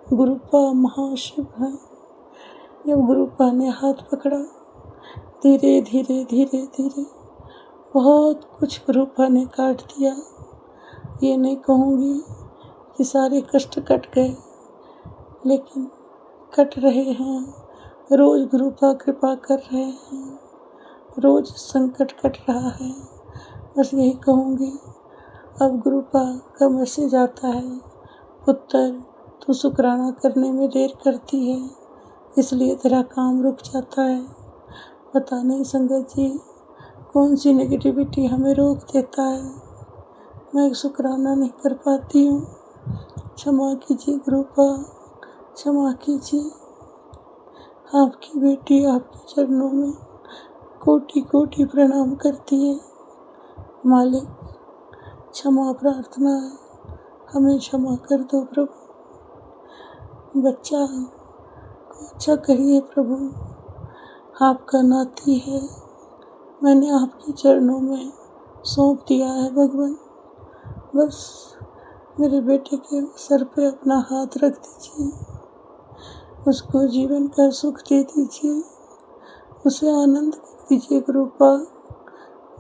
गुरुपा महाशिव है। जब गुरुपा ने हाथ पकड़ा, धीरे धीरे बहुत कुछ गुरुपा ने काट दिया। ये नहीं कहूँगी कि सारे कष्ट कट गए, लेकिन कट रहे हैं। रोज गुरुपा कृपा कर रहे हैं, रोज संकट कट रहा है। बस यही कहूँगी। अब गुरुपा का मैसेज आता है, पुत्र तू शुक्राना करने में देर करती है, इसलिए तेरा काम रुक जाता है। पता नहीं संगत जी, कौन सी नेगेटिविटी हमें रोक देता है। मैं शुक्राना नहीं कर पाती हूँ। क्षमा कीजिए गुरुपा, क्षमा कीजिए। आपकी बेटी आपके चरणों में कोटि कोटि प्रणाम करती है। मालिक, क्षमा प्रार्थना है, हमें क्षमा कर दो प्रभु। बच्चा को अच्छा करिए प्रभु, आपका नाती है, मैंने आपके चरणों में सौंप दिया है भगवान। बस मेरे बेटे के सर पे अपना हाथ रख दीजिए, उसको जीवन का सुख दे दीजिए, उसे आनंद कर दीजिए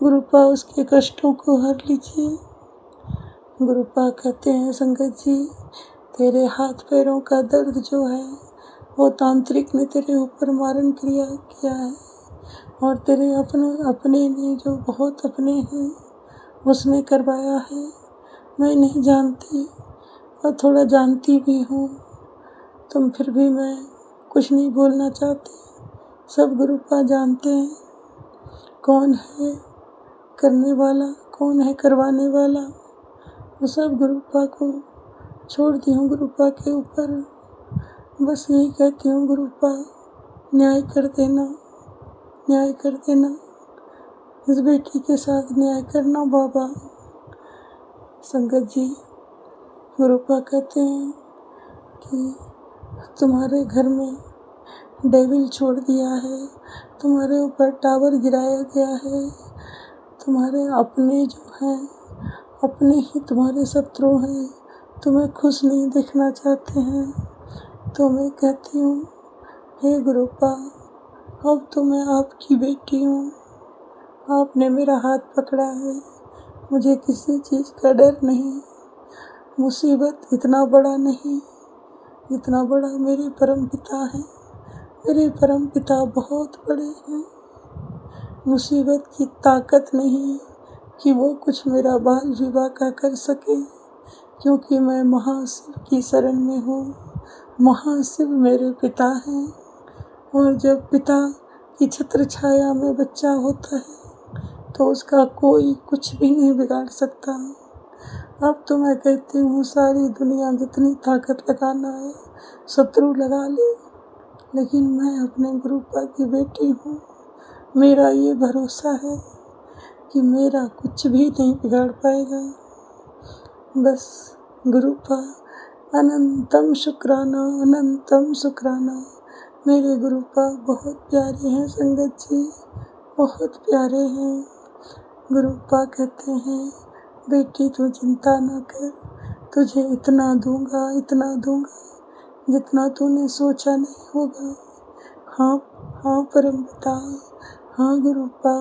गुरुपा उसके कष्टों को हर लीजिए। गुरुपा कहते हैं संगत जी, तेरे हाथ पैरों का दर्द जो है वो तांत्रिक ने तेरे ऊपर मारण क्रिया किया है, और तेरे अपने ने जो बहुत अपने हैं उसने करवाया है। मैं नहीं जानती और थोड़ा जानती भी हूँ, तुम फिर भी मैं कुछ नहीं बोलना चाहती। सब गुरुपा जानते हैं कौन है करने वाला, कौन है करवाने वाला। वो सब गुरुपा को छोड़ दी हूँ गुरुपा के ऊपर। बस यही कहती हूँ गुरुपा, न्याय कर देना, न्याय कर देना, इस बेटी के साथ न्याय करना बाबा। संगत जी, गुरुपा कहते हैं कि तुम्हारे घर में डेविल छोड़ दिया है, तुम्हारे ऊपर टावर गिराया गया है, तुम्हारे अपने जो हैं अपने ही तुम्हारे शत्रु हैं, तुम्हें खुश नहीं देखना चाहते हैं। तो मैं कहती हूँ, हे गुरुपा, अब तो मैं आपकी बेटी हूँ, आपने मेरा हाथ पकड़ा है, मुझे किसी चीज़ का डर नहीं। मुसीबत इतना बड़ा नहीं जितना बड़ा मेरे परम पिता हैं। मेरे परम पिता बहुत बड़े हैं। मुसीबत की ताकत नहीं कि वो कुछ मेरा बाल विवाह का कर सके, क्योंकि मैं महाशिव की शरण में हूँ। महाशिव मेरे पिता हैं, और जब पिता की छत्र छाया में बच्चा होता है तो उसका कोई कुछ भी नहीं बिगाड़ सकता। अब तो मैं कहती हूँ, सारी दुनिया जितनी ताकत लगाना है शत्रु लगा ले, लेकिन मैं अपने गुरुपा की बेटी हूँ। मेरा ये भरोसा है कि मेरा कुछ भी नहीं बिगाड़ पाएगा। बस गुरुपा, अनंतम शुक्राना, अनंतम शुक्राना। मेरे गुरुपा बहुत प्यारे हैं संगत जी, बहुत प्यारे हैं। गुरुपा कहते हैं, बेटी तू चिंता ना कर, तुझे इतना दूंगा जितना तूने सोचा नहीं होगा। हाँ हाँ परम पिता, हाँ गुरुपा,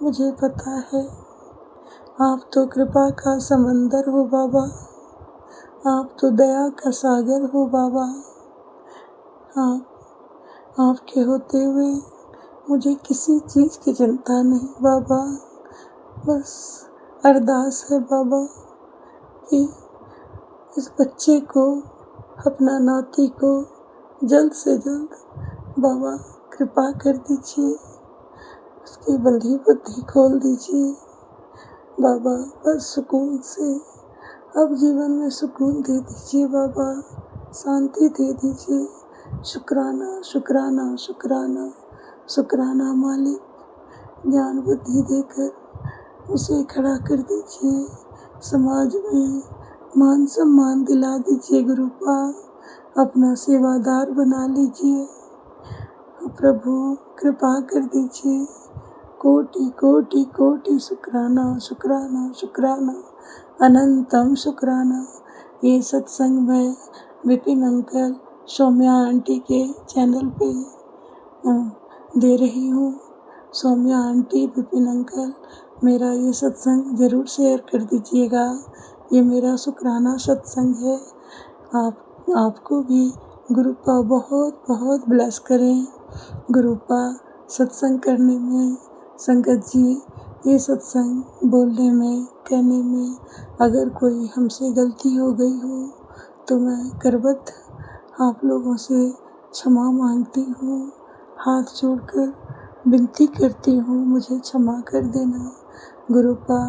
मुझे पता है आप तो कृपा का समंदर हो बाबा, आप तो दया का सागर हो बाबा। आपके होते हुए मुझे किसी चीज़ की चिंता नहीं बाबा। बस अरदास है बाबा कि इस बच्चे को, अपना नाती को जल्द से जल्द बाबा कृपा कर दीजिए, उसकी बंधी बुद्धि खोल दीजिए बाबा। बस सुकून से अब जीवन में सुकून दे दीजिए बाबा, शांति दे दीजिए। शुक्राना शुक्राना शुक्राना शुक्राना मालिक, ज्ञान बुद्धि देकर उसे खड़ा कर दीजिए, समाज में मान सम्मान दिला दीजिए गुरुपा, अपना सेवादार बना लीजिए प्रभु, कृपा कर दीजिए। कोटि कोटि कोटि शुक्राना शुक्राना शुक्राना, अनंतम शुक्राना। ये सत्संग मैं विपिन अंकल, सौम्या आंटी के चैनल पे दे रही हूँ। सौम्या आंटी, विपिन अंकल, मेरा ये सत्संग ज़रूर शेयर कर दीजिएगा। ये मेरा शुक्राना सत्संग है। आपको भी गुरुपा बहुत बहुत ब्लेस करें। गुरुपा सत्संग करने में, संगत जी, ये सत्संग बोलने में, कहने में अगर कोई हमसे गलती हो गई हो तो मैं करबद्ध आप लोगों से क्षमा मांगती हूँ। हाथ जोड़कर विनती करती हूँ, मुझे क्षमा कर देना गुरुपा,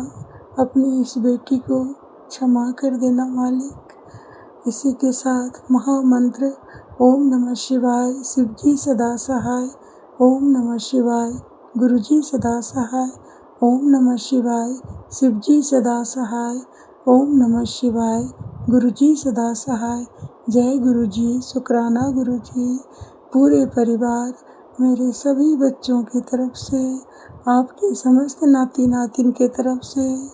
अपनी इस बेटी को क्षमा कर देना मालिक। इसी के साथ महामंत्र ओम नमः शिवाय, शिवजी सदा सहाय। ओम नमः शिवाय, गुरुजी सदा सहाय। ओम नमः शिवाय, शिवजी सदा सहाय। ओम नमः शिवाय, गुरुजी सदा सहाय। जय गुरु जी, शुक्राना गुरु जी। पूरे परिवार, मेरे सभी बच्चों की तरफ से, आपके समस्त नाती नातिन के तरफ से,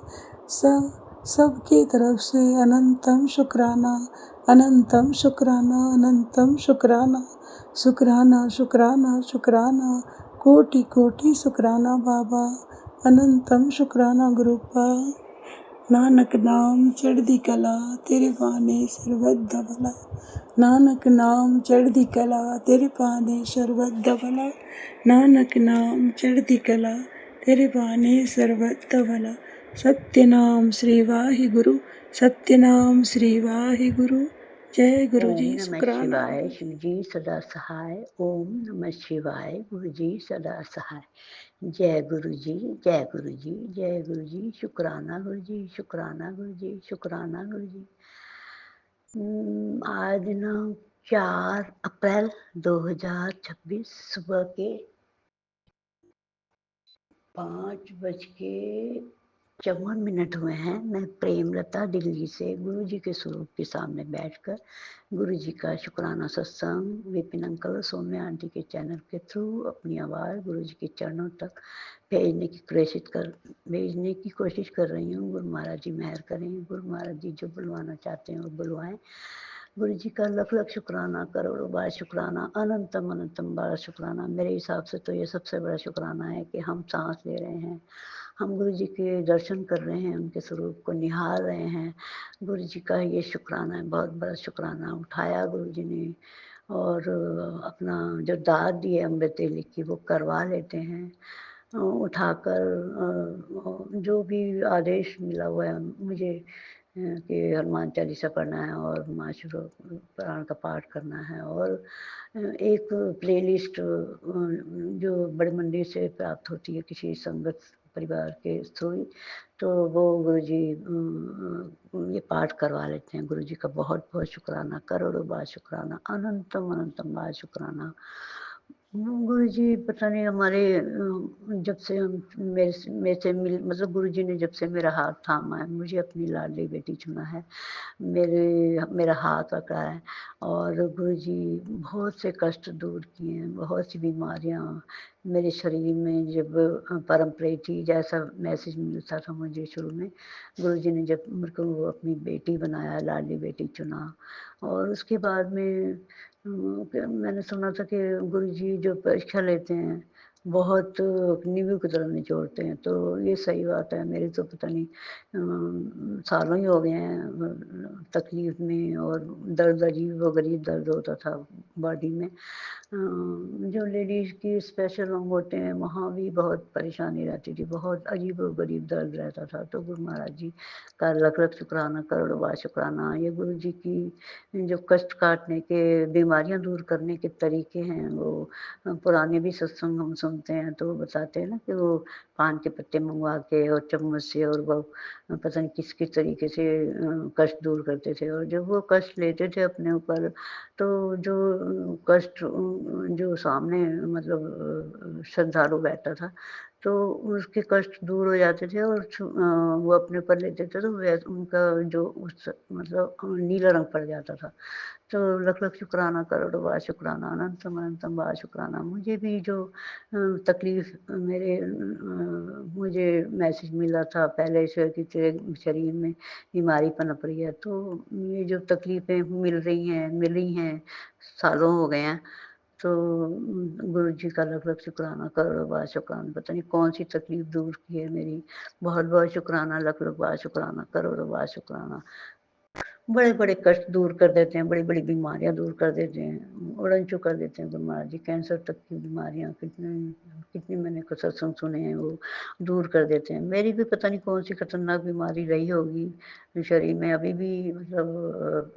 सबकी तरफ से अनंतम शुक्राना, अनंतम शुक्राना, अनंतम शुक्राना, शुक्राना शुक्राना शुक्राना, कोटि कोटि शुक्राना बाबा, अनंतम शुक्राना गुरुपा। नानक नाम चढ़दी कला, तेरे पाने सरबत दा भला। नानक नाम चढ़दी कला, तेरे पाने सरबत दा भला। नानक नाम चढ़दी कला, तेरे पाने सरबत दा भला। सत्यनाम श्री वाहिगुरु, सत्यनाम श्री वाहिगुरु। जय गुरु ओम जी, नमः शुक्राना शिवाय, गुरु जी। शिव जी सदा सहाय। ओम नमः शिवाय, गुरु जी सदा सहाय। जय गुरु जी, जय गुरु जी, जय गुरु जी। शुक्राना गुरु जी, शुक्राना गुरु जी, शुक्राना गुरु जी। आज दिनांक 4 अप्रैल 2026 सुबह के 5:54 हुए हैं। मैं प्रेमलता दिल्ली से गुरु जी के स्वरूप के सामने बैठकर गुरु जी का शुक्राना सत्संग विपिन अंकल सौम्या आंटी के चैनल के थ्रू अपनी आवाज़ गुरु जी के चरणों तक भेजने की कोशिश कर रही हूँ। गुरु महाराज जी मेहर करें। गुरु महाराज जी जो बुलवाना चाहते हैं वो बुलवाएं। गुरु जी का लख लख शुक्राना, करोड़ों बार शुक्राना, अनंतम अनंतम बार शुक्राना। मेरे हिसाब से तो ये सबसे बड़ा शुक्राना है कि हम सांस ले रहे हैं, हम गुरु जी के दर्शन कर रहे हैं, उनके स्वरूप को निहार रहे हैं। गुरु जी का ये शुक्राना है, बहुत बड़ा शुक्राना। उठाया गुरु जी ने और अपना जो दाद दी है अमृत वेले की वो करवा लेते हैं। उठाकर जो भी आदेश मिला हुआ है मुझे कि हनुमान चालीसा पढ़ना है और माशूर पुराण का पाठ करना है और एक प्लेलिस्ट जो बड़ी मंदिर से प्राप्त होती है किसी संगत परिवार के थ्रू, तो वो गुरु जी ये पाठ करवा लेते हैं। गुरु जी का बहुत बहुत शुक्राना, करोड़ों बार शुक्राना, अनंतम अनंतम बार शुक्राना। गुरु जी पता नहीं हमारे जब से हम मेरे से मिल मतलब गुरु जी ने जब से मेरा हाथ थामा है, मुझे अपनी लाडली बेटी चुना है, मेरा हाथ पकड़ा है और गुरु जी बहुत से कष्ट दूर किए हैं, बहुत सी बीमारियां मेरे शरीर में जब परम प्रीति जैसा मैसेज मिलता था मुझे शुरू में, गुरु जी ने जब मेरे को अपनी बेटी बनाया, लाडली बेटी चुना और उसके बाद में मैंने सुना था कि गुरु जी जो परीक्षा लेते हैं बहुत नींबू की तरह निचोड़ते हैं, तो ये सही बात है। मेरी तो पता नहीं सालों ही हो गए हैं तकलीफ में और दर्द अजीब व गरीब दर्द होता था बॉडी में। जो लेडीज़ की स्पेशल अंग होते हैं वहाँ भी बहुत परेशानी रहती थी, बहुत अजीब व गरीब दर्द रहता था। तो गुरु महाराज जी का लख लख शुक्राना, करोड़ों बार शुक्राना। ये गुरु जी की जो कष्ट काटने के, बीमारियां दूर करने के तरीके हैं वो पुराने भी सत्संग हम सुनते हैं तो वो बताते हैं ना कि वो पान के पत्ते मंगवा के और चम्मच से और वो पता नहीं किस किस तरीके से कष्ट दूर करते थे और जब वो कष्ट लेते थे अपने ऊपर तो जो कष्ट जो सामने मतलब श्रद्धालु बैठा था तो उसके कष्ट दूर हो जाते थे और वो अपने ऊपर लेते थे तो उनका जो उस मतलब नीला रंग पड़ जाता था। तो लख लख शुक्राना, करोड़ों बार शुक्राना, अनंतम अनंतम बार शुक्राना। मुझे भी जो तकलीफ मुझे मैसेज मिला था पहले से कि तेरे शरीर में बीमारी पनप रही है, तो ये जो तकलीफ़ें मिली हैं, सालों हो गए हैं, तो गुरु जी का लख लख शुक्राना, करोड़ों बार शुक्राना। पता नहीं कौन-सी तकलीफ़ दूर की है मेरी। बहुत-बहुत शुक्राना, लख लख बार शुक्राना, करोड़ों बार शुक्राना। बड़े-बड़े कष्ट दूर कर देते हैं, बड़ी-बड़ी बीमारियाँ दूर कर देते हैं, उड़न-छू कर देते हैं गुरु महाराज जी। कैंसर तक की बीमारियाँ कितनी मैंने सत्संग सुने हैं वो दूर कर देते हैं। मेरी भी पता नहीं कौन-सी खतरनाक बीमारी रही होगी शरीर में, अभी भी मतलब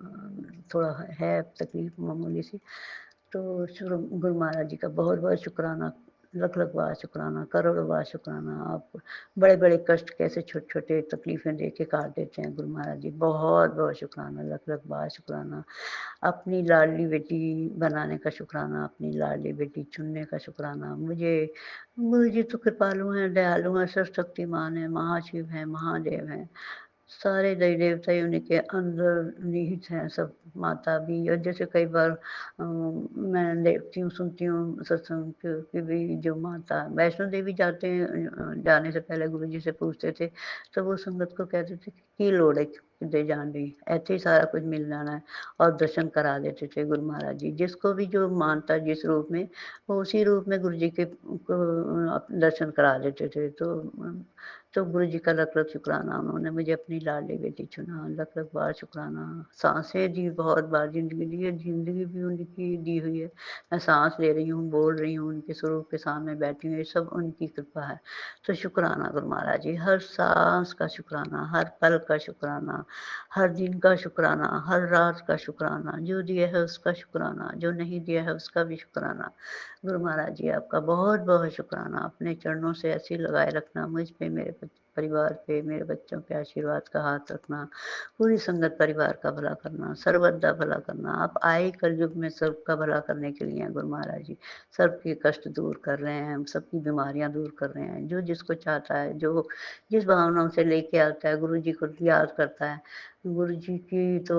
थोड़ा है तकलीफ़ मामूली सी। तो शुरू गुरु महाराज जी का बहुत-बहुत शुक्राना, लख-लख बार शुक्राना, करोड़ों बार शुक्राना। आप बड़े-बड़े कष्ट कैसे छोटे-छोटे तकलीफ़ें दे के काट देते हैं गुरु महाराज जी। बहुत-बहुत शुक्राना, लख-लख बार शुक्राना। अपनी लाडली बेटी बनाने का शुक्राना, अपनी लाडली बेटी चुनने का शुक्राना। गुरु जी तो कृपालु हैं, दयालु हैं, सर्वशक्तिमान हैं, महाशिव हैं, महादेव हैं। सारे देवी-देवता ही उन्हीं के अंदर निहित हैं, सब माता भी। और जैसे कई बार मैं देखती हूँ, सुनती हूँ सत्संग कि भी जो माता वैष्णो देवी जाते हैं, जाने से पहले गुरुजी से पूछते थे, तो वो संगत को कहते थे कि की लोड़ है किते जान दी, ऐसे ही सारा कुछ मिल जाना है, और दर्शन करा देते थे गुरु महाराज जी। जिसको भी जो मानता जिस रूप में, वो उसी रूप में गुरुजी के को दर्शन करा देते थे। तो गुरु जी का लख-लख शुक्राना, उन्होंने मुझे अपनी लाडली बेटी चुना, लख-लख बार शुक्राना। साँसें दी बहुत बार ज़िंदगी दी है, ज़िंदगी भी उनकी दी हुई है। मैं साँस ले रही हूँ, बोल रही हूँ, उनके स्वरूप के सामने बैठी हूँ, ये सब उनकी कृपा है। तो शुक्राना गुरु महाराज जी, हर साँस का शुक्राना, हर पल का शुक्राना, हर दिन का शुक्राना, हर रात का शुक्राना, जो दिया है उसका शुक्राना, जो नहीं दिया है उसका भी शुक्राना। गुरु महाराज जी, आपका बहुत-बहुत शुक्राना, अपने चरणों से ऐसे ही लगाए रखना, मुझ पे, मेरे परिवार पे, मेरे बच्चों पे आशीर्वाद का हाथ रखना, पूरी संगत परिवार का भला करना, सर्वदा भला करना। आप आए ही कलयुग में सबका भला करने के लिए हैं गुरु महाराज जी। सबके कष्ट दूर कर रहे हैं, सबकी बीमारियाँ दूर कर रहे हैं। जो जिसको चाहता है, जो जिस भावनाओं से लेके आता है, गुरु जी को याद करता है। गुरु जी की तो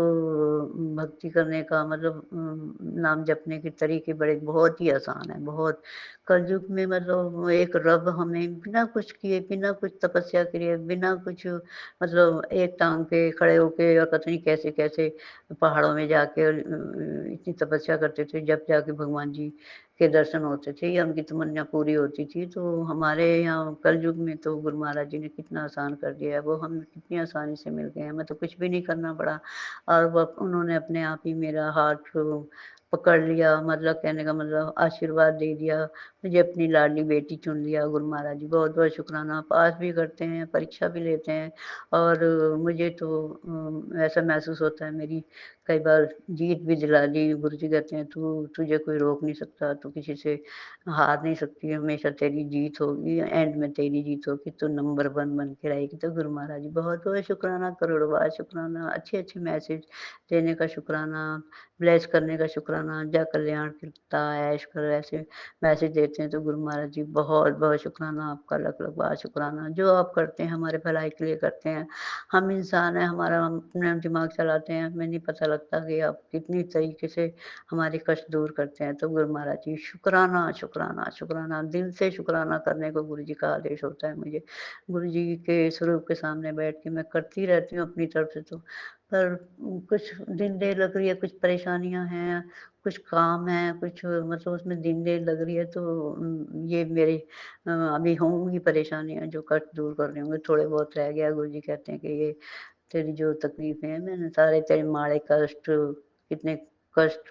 भक्ति करने का मतलब नाम जपने के तरीके बड़े बहुत ही आसान हैं, बहुत। कलयुग में मतलब एक रब हमें बिना कुछ किए, बिना कुछ तपस्या किए, बिना कुछ मतलब एक टाँग पे खड़े होके और पता नहीं कैसे-कैसे पहाड़ों में जाके इतनी तपस्या करते थे, जब जाके भगवान जी के दर्शन होते थे या उनकी तमन्ना पूरी होती थी। तो हमारे यहाँ कलयुग में तो गुरु महाराज जी ने कितना आसान कर दिया है, वो हमें कितनी आसानी से मिल गए हैं, हमें तो कुछ भी नहीं करना पड़ा। और वो उन्होंने अपने आप ही मेरा हाथ पकड़ लिया, मतलब कहने का मतलब आशीर्वाद दे दिया, मुझे अपनी लाडली बेटी चुन लिया। गुरु महाराज जी बहुत-बहुत शुक्राना। पास भी करते हैं, परीक्षा भी लेते हैं, और मुझे तो ऐसा महसूस होता है मेरी कई बार जीत भी दिला दी। गुरु जी कहते हैं, "तू तुझे कोई रोक नहीं सकता, तू किसी से हार नहीं सकती, हमेशा तेरी जीत होगी, एंड में तेरी जीत होगी, तू नंबर 1 बन के रहेगी।" तो गुरु महाराज जी बहुत-बहुत शुक्राना, करोड़ों बार शुक्राना, अच्छे-अच्छे मैसेज देने का शुक्राना, ब्लेस करने का शुक्राना, जा कल्याण करता ऐश कर, ऐसे मैसेज देते हैं। तो गुरु महाराज जी बहुत-बहुत शुक्राना आपका, लख-लख बार शुक्राना। जो आप करते हैं हमारे भलाई के लिए करते हैं। हम इंसान हैं, हम अपना दिमाग चलाते हैं, हमें नहीं पता लगता कि आप कितनी तरीके से हमारे कष्ट दूर करते हैं। तो गुरु महाराज जी शुक्राना, शुक्राना, शुक्राना, दिल से शुक्राना करने को गुरु जी का आदेश होता है मुझे। गुरु जी के स्वरूप के सामने बैठ के मैं करती रहती हूँ अपनी तरफ से तो। पर कुछ दिन देर लग रही है, कुछ परेशानियाँ हैं, कुछ काम है, कुछ मतलब उसमें दिन देर लग रही है, तो ये मेरे अभी होंगी परेशानियाँ जो कष्ट दूर करने होंगे, थोड़े बहुत रह गया। गुरुजी कहते हैं कि ये तेरी जो तकलीफ़ें हैं, मैंने सारे तेरे माड़े कष्ट, कितने कष्ट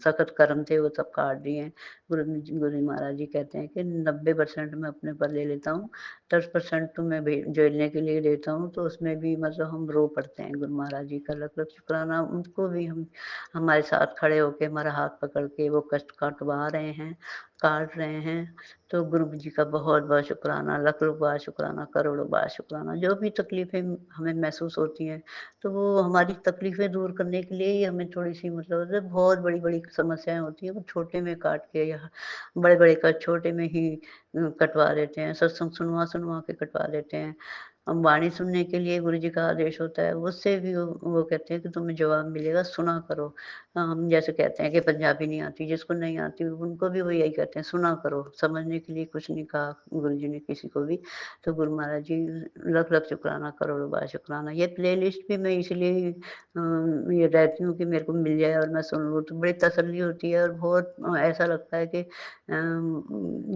सख़्त कर्म थे वो सब काट दिए हैं। गुरु महाराज जी कहते हैं कि 90% मैं अपने ऊपर ले लेता हूँ, 10% तो मैं झेलने के लिए देता हूँ, तो उसमें भी मतलब हम रो पड़ते हैं। गुरु महाराज जी का लख-लख शुक्राना, उनको भी हम हमारे साथ खड़े होके हमारा हाथ पकड़ के वो कष्ट काटवा रहे हैं, काट रहे हैं। तो गुरु जी का बहुत-बहुत शुक्राना, लख-लख बार शुक्राना, करोड़ों बार शुक्राना। जो भी तकलीफ़ें हमें महसूस होती हैं, तो वो हमारी तकलीफ़ें दूर करने के लिए ही हमें थोड़ी-सी मतलब होता है, बहुत बड़ी-बड़ी समस्याएँ होती हैं, वो छोटे में काट के या बड़े-बड़े का छोटे में ही कटवा देते हैं, सत्संग सुनवा-सुनवा के कटवा देते हैं। हम वाणी सुनने के लिए गुरु जी का आदेश होता है, उससे भी वो कहते हैं कि तुम्हें जवाब मिलेगा, सुना करो। हम जैसे कहते हैं कि पंजाबी नहीं आती, जिसको नहीं आती उनको भी वो यही कहते हैं, सुना करो, समझने के लिए कुछ नहीं कहा गुरु जी ने किसी को भी। तो गुरु महाराज जी लख-लख शुक्राना, करोड़ों बार शुक्राना। ये प्लेलिस्ट भी मैं इसलिए ये रहती हूँ कि मेरे को मिल जाए और मैं सुन लूँ, तो बड़ी तसल्ली होती है और बहुत ऐसा लगता है कि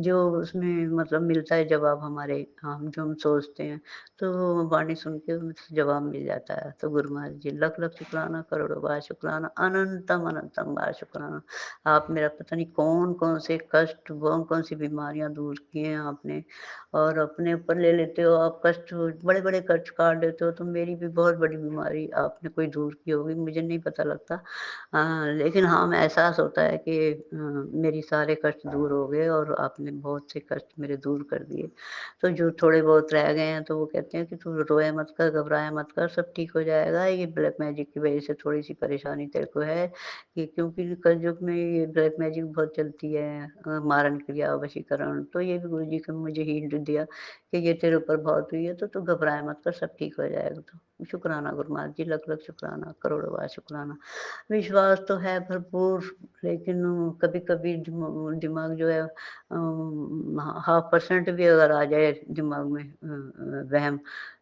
जो उसमें मतलब मिलता है जवाब हमारे, हम जो हम सोचते हैं, तो वो वाणी सुन के मुझे जवाब मिल जाता है। तो गुरु महाराज जी लख-लख शुक्राना, करोड़ों बार शुक्राना, अनंतम अनंतम बार शुक्राना। आप मेरा पता नहीं कौन-कौन से कष्ट, कौन-कौन सी बीमारियाँ दूर किए हैं आपने, और अपने ऊपर ले लेते हो आप कष्ट, बड़े-बड़े कष्ट काट देते हो, तो मेरी भी बहुत बड़ी बीमारी आपने कोई दूर की होगी, मुझे नहीं पता लगता। लेकिन हाँ, मैं एहसास होता है कि मेरी सारे कष्ट दूर हो गए और आपने बहुत से कष्ट मेरे दूर कर दिए। तो जो थोड़े बहुत रह गए हैं, तो वो कहते हैं कि तू रोया मत कर, घबराया मत कर, सब ठीक हो जाएगा। ये ब्लैक मैजिक की वज़ह से थोड़ी-सी परेशानी तेरे को है, कि क्योंकि कलयुग में ये ब्लैक मैजिक बहुत चलती है, मारण क्रिया, वशीकरण। तो ये भी गुरु जी ने मुझे हिंट दिया कि ये तेरे ऊपर बहुत हुई है तो तू घबराए मत कर, सब ठीक हो जाएगा। तो शुक्राना गुरु महाराज जी, लख लख शुक्राना, करोड़ों बार शुक्राना। विश्वास तो है भरपूर, लेकिन कभी-कभी दिमाग जो है 0.5% भी अगर आ जाए दिमाग में वहम,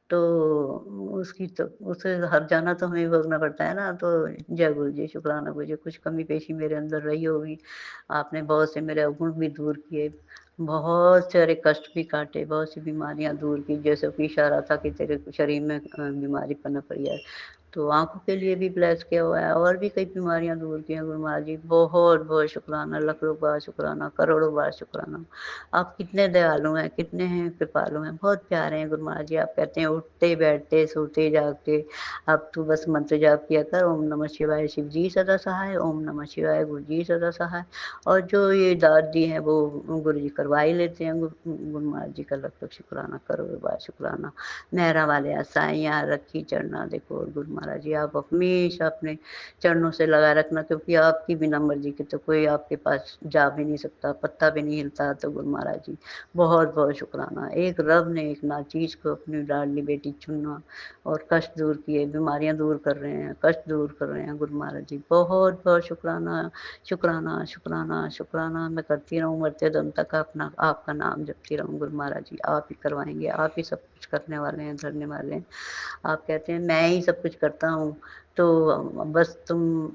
तो उसकी तो उसे हट जाना तो हमें भोगना पड़ता है ना। तो जय गुरु जी, शुक्राना गुरु जी, कुछ कमी पेशी मेरे अंदर रही होगी, आपने बहुत से मेरे अवगुण भी दूर किए, बहुत सारे कष्ट भी काटे, बहुत सी बीमारियाँ दूर की, जैसे कि इशारा था कि तेरे शरीर में बीमारी पनप रही है, तो आँखों के लिए भी ब्लेस किया हुआ है, और भी कई बीमारियाँ दूर की हैं गुरु महाराज जी। बहुत-बहुत शुक्राना, लाखों बार शुक्राना, करोड़ों बार शुक्राना। आप कितने दयालु हैं, कितने हैं कृपालु हैं, बहुत प्यारे हैं गुरु महाराज जी। आप कहते हैं उठते, बैठते, सोते, जागते, अब तू बस मंत्र जाप किया कर, ओम नमः शिवाय शिव जी सदा सहाय, ओम नमः शिवाय गुरु जी सदा सहाय। और जो ये दाद दी है वो गुरु जी करवा ही लेते हैं। गुरु महाराज जी का लख-लख शुक्राना, करोड़ों बार शुक्राना। मेहरा वाले साईं रखी चढ़ना देखो गुरु महाराज जी, आप हमेशा अपने चरणों से लगाए रखना, क्योंकि आपकी बिना मर्जी के तो कोई आपके पास जा भी नहीं सकता, पत्ता भी नहीं हिलता। तो गुरु महाराज जी बहुत-बहुत शुक्राना। एक रब ने एक नाचीज़ को अपनी लाडली बेटी चुना और कष्ट दूर किए, बीमारियाँ दूर कर रहे हैं, कष्ट दूर कर रहे हैं गुरु महाराज जी। बहुत-बहुत शुक्राना, शुक्राना, शुक्राना, शुक्राना। मैं करती रहूँ मरते दम तक, अपना आपका नाम जपती रहूँ गुरु महाराज जी। आप ही करवाएँगे, आप ही सब कुछ करने वाले हैं, धरने वाले हैं। आप कहते हैं मैं ही सब कुछ करता हूँ, तो बस तुम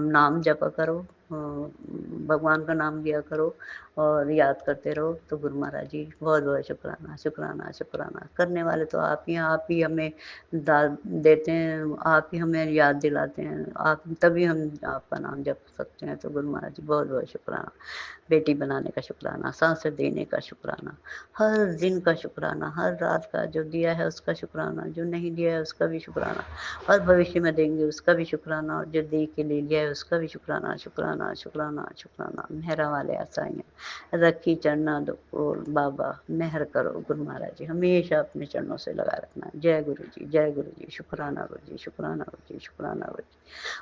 नाम जपा करो, भगवान का नाम लिया करो और याद करते रहो। तो गुरु महाराज जी बहुत-बहुत शुक्राना, शुक्राना, शुक्राना। करने वाले तो आप ही हमें दाद देते हैं, आप ही हमें याद दिलाते हैं, आप तभी हम आपका नाम जप सकते हैं। तो गुरु महाराज जी बहुत-बहुत शुक्राना। बेटी बनाने का शुक्राना, सांसें देने का शुक्राना, हर दिन का शुक्राना, हर रात का, जो दिया है उसका शुक्राना, जो नहीं दिया है उसका भी शुक्राना, और भविष्य में देंगे उसका भी शुक्राना, और जो दे के ले लिया है उसका भी शुक्राना, शुक्राना, शुक्राना, शुक्राना। मेहरा वाले आसाइयाँ रखी चढ़ना दो और बाबा मेहर करो गुरु महाराज जी, हमेशा अपने चरणों से लगा रखना। जय गुरु जी, जय गुरु जी, शुक्राना गुरु जी, शुक्राना गुरु जी, शुक्राना गुरु जी।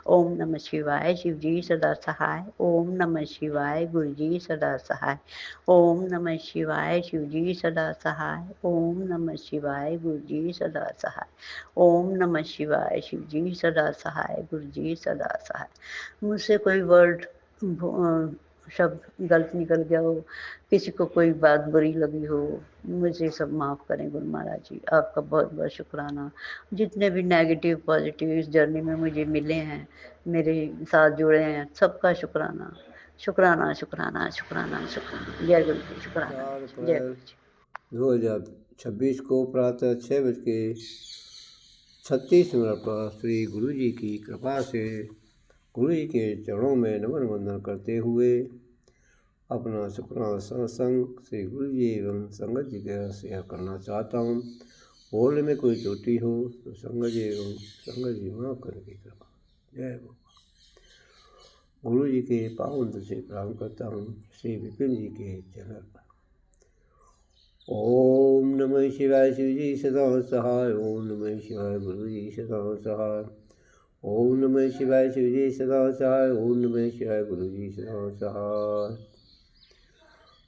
ओम नमः शिवाय शिव जी सदा सहाय, ओम नमः शिवाय गुरु जी सदा सहाय, ओम नमः शिवाय शिव जी सदा सहाय, ओम नमः शिवाय गुरु जी सदा सहाय, ओम नमः शिवाय शिव जी सदा सहाय, गुरु जी सदा सहाय। मुझसे कोई वर्ड शब्द गलत निकल गया हो, किसी को कोई बात बुरी लगी हो, मुझे सब माफ़ करें गुरु महाराज जी। आपका बहुत बहुत शुक्राना। जितने भी नेगेटिव पॉजिटिव इस जर्नी में मुझे मिले हैं, मेरे साथ जुड़े हैं, सबका शुक्राना, शुक्राना, शुक्राना, शुक्राना, शुक्राना। जय गुरु जी, शुक्राना, 4 जय अप्रैल गुरु जी। 2026 को प्रातः 6:36 पर श्री गुरु जी की कृपा से गुरु जी के चरणों में नमन वंदन करते हुए अपना शुक्राना सत्संग श्री गुरु जी एवं संगत जी के शेयर करना चाहता हूँ। बोलने में कोई त्रुटि हो तो संगत जी एवं संगत जी माफ़ करने की कृपा। जय गुरु। गुरु जी के पावन से प्रणाम करता हूँ श्री विपिन जी के चरण पर। ओम नमः शिवाय शिव जी सदा सहाय, ओम नमः शिवाय गुरु जी सदा सहाय, ओम नमः शिवाय शिव जी सदा सहाय, ओम नमः शिवाय गुरु जी सदा सहाय।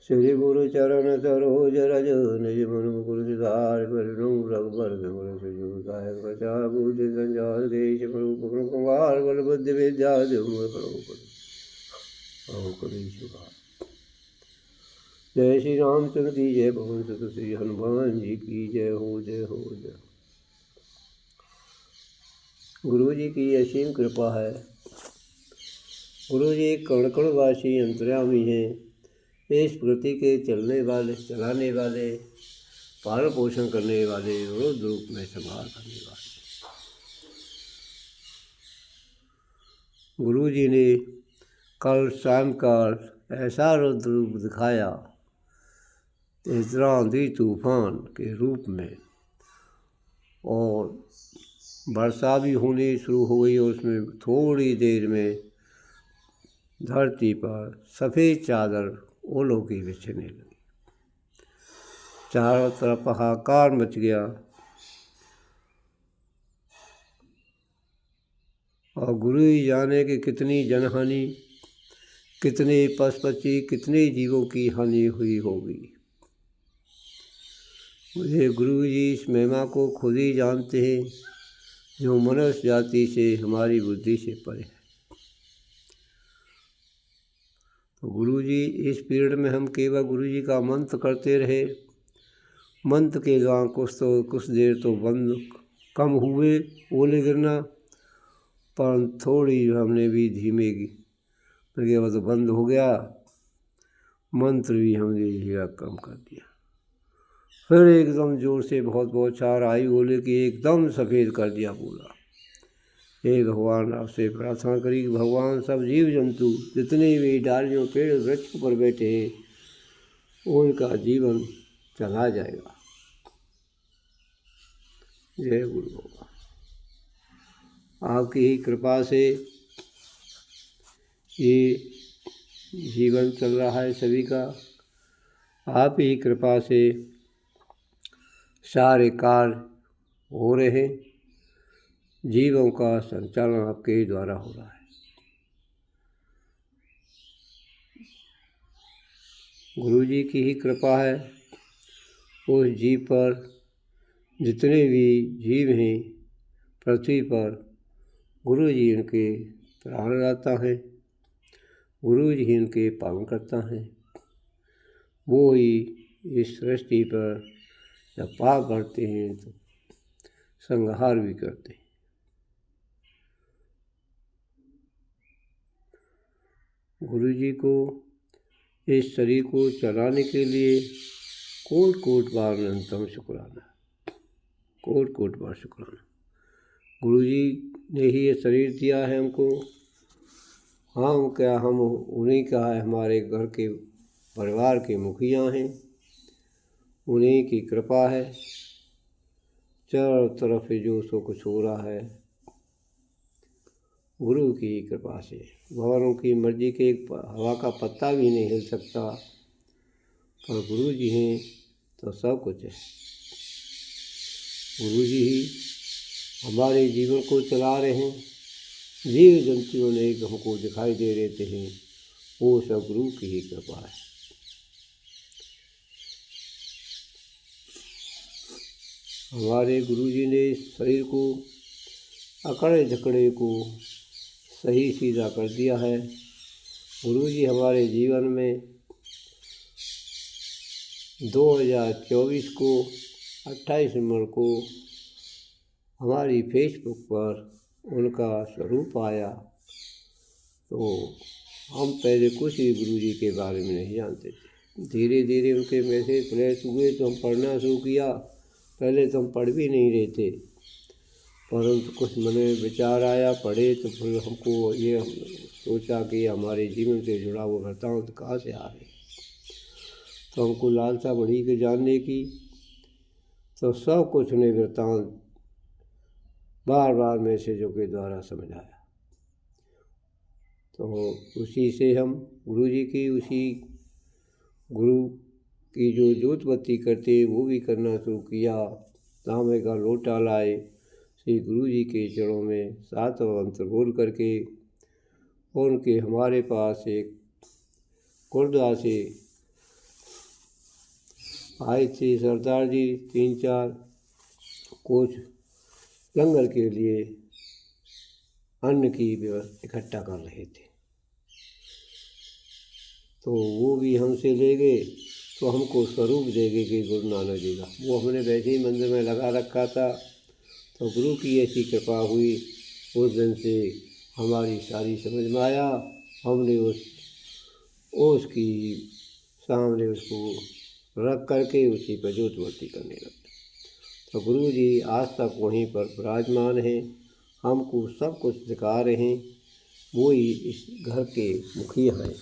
श्री गुरु चरण सरोज रज निज मन मुकुर सुधार, वरणु रघुबर विमल सुजु गाय प्रचार बुद्धि संचार देश प्रभु कुमार बल बुद्धि विद्या देव प्रभु कवि शुभार। जय श्री रामचंद्र की जय, पवन सुत श्री हनुमान जी की जय हो, जय हो, जय। गुरु जी की असीम कृपा है। गुरु जी कण कणवासी अंतर्यामी हैं, इस पृथ्वी के चलने वाले, चलाने वाले, पालन पोषण करने वाले, रुद्र रूप में संहार करने वाले। गुरु जी ने कल सायंकाल ऐसा रुद्र रूप दिखाया, तेज़ आंधी तूफान के रूप में, और वर्षा भी होनी शुरू हो गई, और उसमें थोड़ी देर में धरती पर सफ़ेद चादर ओलों की बिछने लगी। चारों तरफ हाहाकार मच गया, और गुरु ही जाने कि कितनी जनहानि, कितने पशु पक्षी, कितने जीवों की हानि हुई होगी। मुझे गुरु जी इस महिमा को खुद ही जानते हैं जो मनुष्य जाति से हमारी बुद्धि से परे है। तो गुरु जी इस पीरियड में हम केवल गुरु जी का मंत्र करते रहे। मंत्र के दौरान कुछ देर तो बंद कम हुए ओले गिरना, पर थोड़ी हमने भी धीमे की वो तो बंद हो गया। मंत्र भी हमने धीरा कम कर दिया। फिर एकदम जोर से बहुत बौछार आई, ओले की एकदम सफ़ेद कर दिया पूरा। हे भगवान, आपसे प्रार्थना करी कि भगवान सब जीव जंतु जितने भी डालियों पेड़ वृक्ष पर बैठे हैं उनका जीवन चला जाएगा। जय गुरु भगवान। आपकी ही कृपा से ये जीवन चल रहा है सभी का। आप ही कृपा से सारे कार्य हो रहे हैं। जीवों का संचालन आपके ही द्वारा हो रहा है। गुरु जी की ही कृपा है। उस जीव पर जितने भी जीव हैं पृथ्वी पर, गुरु जी उनके प्राणदाता हैं। गुरु जी उनके पालन करता है। वो ही इस सृष्टि पर जब पाप करते हैं तो संहार भी करते हैं। गुरु जी को इस शरीर को चलाने के लिए कोट कोट बार अनंतम शुक्राना, कोट कोट बार शुक्राना। गुरु जी ने ही ये शरीर दिया है हमको। हम उन्हीं का है, हमारे घर के परिवार के मुखिया हैं, उन्हीं की कृपा है। चारों तरफ जो सो कुछ हो रहा है गुरु की कृपा से। भगवानों की मर्जी के एक हवा का पत्ता भी नहीं हिल सकता, पर गुरु जी हैं तो सब कुछ है। गुरु जी ही हमारे जीवन को चला रहे हैं। जीव जंतुओं ने हमको दिखाई दे रहते हैं, वो सब गुरु की ही कृपा है। हमारे गुरु जी ने इस शरीर को अकड़े झकड़े को सही सीधा कर दिया है। गुरु जी हमारे जीवन में 2024 को 28 नवंबर को हमारी फेसबुक पर उनका स्वरूप आया। तो हम पहले कुछ भी गुरु जी के बारे में नहीं जानते थे। धीरे धीरे उनके मैसेज फ्लैश हुए तो हम पढ़ना शुरू किया। पहले तो हम पढ़ भी नहीं रहे थे, परंतु कुछ मन में विचार आया, पढ़े तो फिर हमको ये सोचा कि हमारे जीवन से जुड़ा हुआ वृत्तांत कहाँ से आ रहे। तो हमको लालसा बढ़ी के जानने की। तो सब कुछ उन्हें वृत्तांत बार बार मैसेजों के द्वारा समझाया। तो उसी से हम गुरु जी की उसी गुरु की जो ज्योतबत्ती करते वो भी करना शुरू किया। तांबे का लोटा लाए, श्री गुरु जी के चरणों में 7 मंत्र बोल करके उनके हमारे पास एक गुरुद्वारा से आए थे सरदार जी 3-4 कुछ लंगर के लिए अन्न की व्यवस्था इकट्ठा कर रहे थे। तो वो भी हमसे ले गए। तो हमको स्वरूप देंगे कि गुरु नानक जी का, वो हमने वैसे ही मंदिर में लगा रखा था। तो गुरु की ऐसी कृपा हुई, उस दिन से हमारी सारी समझ में आया। हमने उसकी सामने उसको रख करके उसी पर ज्योतबत्ती करने लगे। तो गुरु जी आज तक वहीं पर विराजमान हैं, हमको सब कुछ दिखा रहे हैं। वो ही इस घर के मुखिया हैं।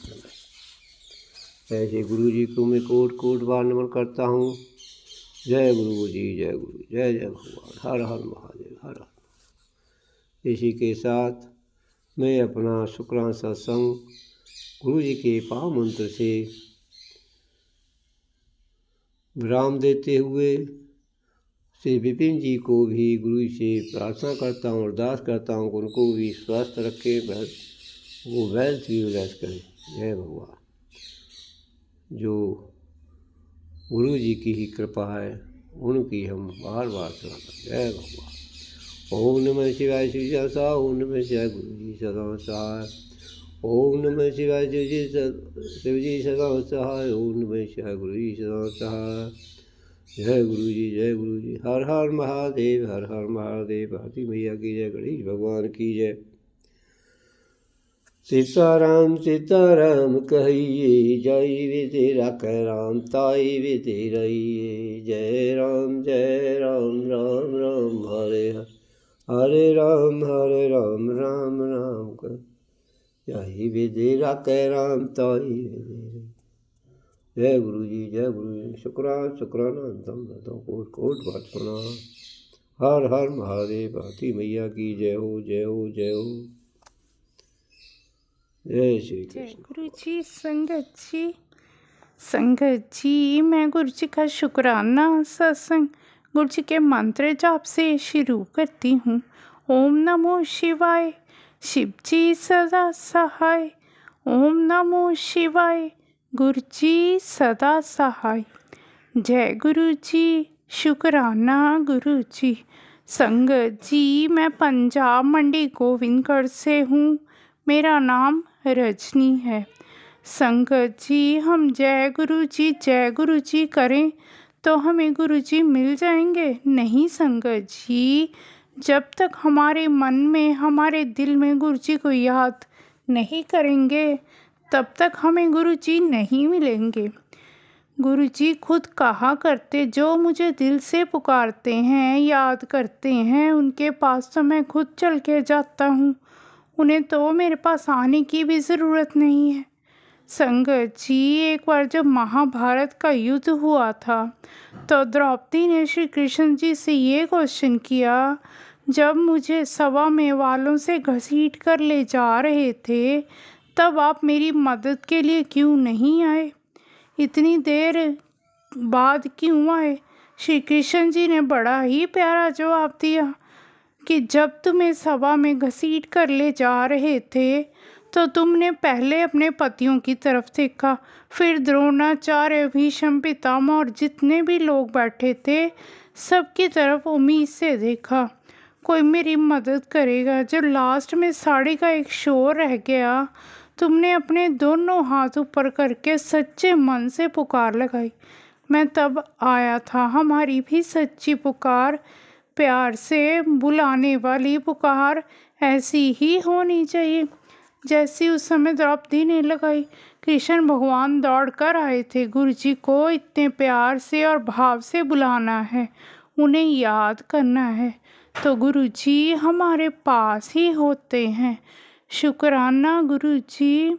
ऐसे गुरु जी को मैं कोट कोट बार नमन करता हूँ। जय गुरु जी, जय गुरु, जय जय भगवान, हर हर महादेव, हर हर। इसी के साथ मैं अपना शुक्राना सत्संग गुरु जी के पावन मंत्र से विराम देते हुए श्री विपिन जी को भी गुरु जी से प्रार्थना करता हूँ, अरदास करता हूँ, उनको भी स्वस्थ रखे, वो वेल्थ भी विलास करें। जय भगवान। जो गुरु जी की ही कृपा है उनकी हम बार बार सराहना। जय भगवान। ओम नमः शिवाय शिव जी सदा। ओम नमः शिवाय गुरु जी सदा सहाय। ओम नमः शिवाय शिव जी सदा सहाय। ओम नमः शिवाय गुरु जी सदा सहाय। जय गुरु जी, जय गुरु जी। हर हर महादेव, हर हर महादेव। भारती मैया की जय, गणेश भगवान की जय। सीताराम सीताराम कहिए, जय विधि रख राम ताई विधि रहिए। जय राम राम राम हरे हरे राम राम राम कर। जय विधि रख राम ताई विधि। जय गुरु जी, जय गुरु जी। शुक्राना दम कोट कोट बात सुना। हर हर महादेव। भारती मैया की जय हो, जय हो, जय हो। जय श्री जय कृष्ण। गुरु जी। संगत जी मैं गुरु जी का शुक्राना सत्संग गुरु जी के मंत्र जाप से शुरू करती हूँ। ओम नमो शिवाय, शिव जी सदा सहाय। ओम नमो शिवाय, गुरु जी सदा सहाय। जय गुरु जी, शुक्राना गुरु जी। संगत जी मैं पंजाब मंडी गोविंदगढ़ से हूँ। मेरा नाम रजनी है। संगत जी हम जय गुरु जी करें तो हमें गुरु जी मिल जाएंगे? नहीं संगत जी, जब तक हमारे मन में, हमारे दिल में गुरु जी को याद नहीं करेंगे तब तक हमें गुरु जी नहीं मिलेंगे। गुरु जी खुद कहा करते, जो मुझे दिल से पुकारते हैं, याद करते हैं, उनके पास तो मैं खुद चल के जाता हूँ। उन्हें तो मेरे पास आने की भी ज़रूरत नहीं है। संगत जी एक बार जब महाभारत का युद्ध हुआ था तो द्रौपदी ने श्री कृष्ण जी से ये क्वेश्चन किया, जब मुझे सभा में वालों से घसीट कर ले जा रहे थे तब आप मेरी मदद के लिए क्यों नहीं आए? इतनी देर बाद क्यों आए? श्री कृष्ण जी ने बड़ा ही प्यारा जवाब दिया कि जब तुम्हें सभा में घसीट कर ले जा रहे थे तो तुमने पहले अपने पतियों की तरफ देखा, फिर द्रोणाचार्य, भीष्म पितामह और जितने भी लोग बैठे थे सबकी तरफ उम्मीद से देखा, कोई मेरी मदद करेगा। जब लास्ट में साड़ी का एक शोर रह गया, तुमने अपने दोनों हाथ ऊपर करके सच्चे मन से पुकार लगाई। मैं तब आया था। हमारी भी सच्ची पुकार, प्यार से बुलाने वाली पुकार ऐसी ही होनी चाहिए जैसी उस समय द्रौपदी ने लगाई। कृष्ण भगवान दौड़ कर आए थे। गुरु जी को इतने प्यार से और भाव से बुलाना है, उन्हें याद करना है तो गुरु जी हमारे पास ही होते हैं। शुक्राना गुरु जी।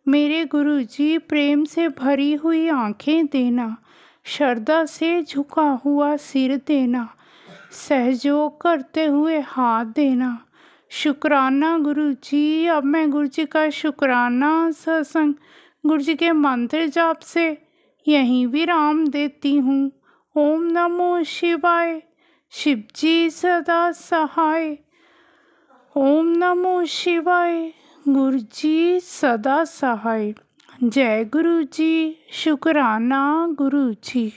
मेरे गुरु जी प्रेम से भरी हुई आंखें देना, श्रद्धा से झुका हुआ सिर देना, सहयोग करते हुए हाथ देना। शुक्राना गुरु जी। अब मैं गुरु जी का शुक्राना सत्संग गुरु जी के मंत्र जाप से यहीं विराम देती हूँ। ओम नमो शिवाय, शिव जी सदा सहाय। ओम नमो शिवाय, गुरु जी सदा सहाय। जय गुरु जी। शुक्राना गुरु जी।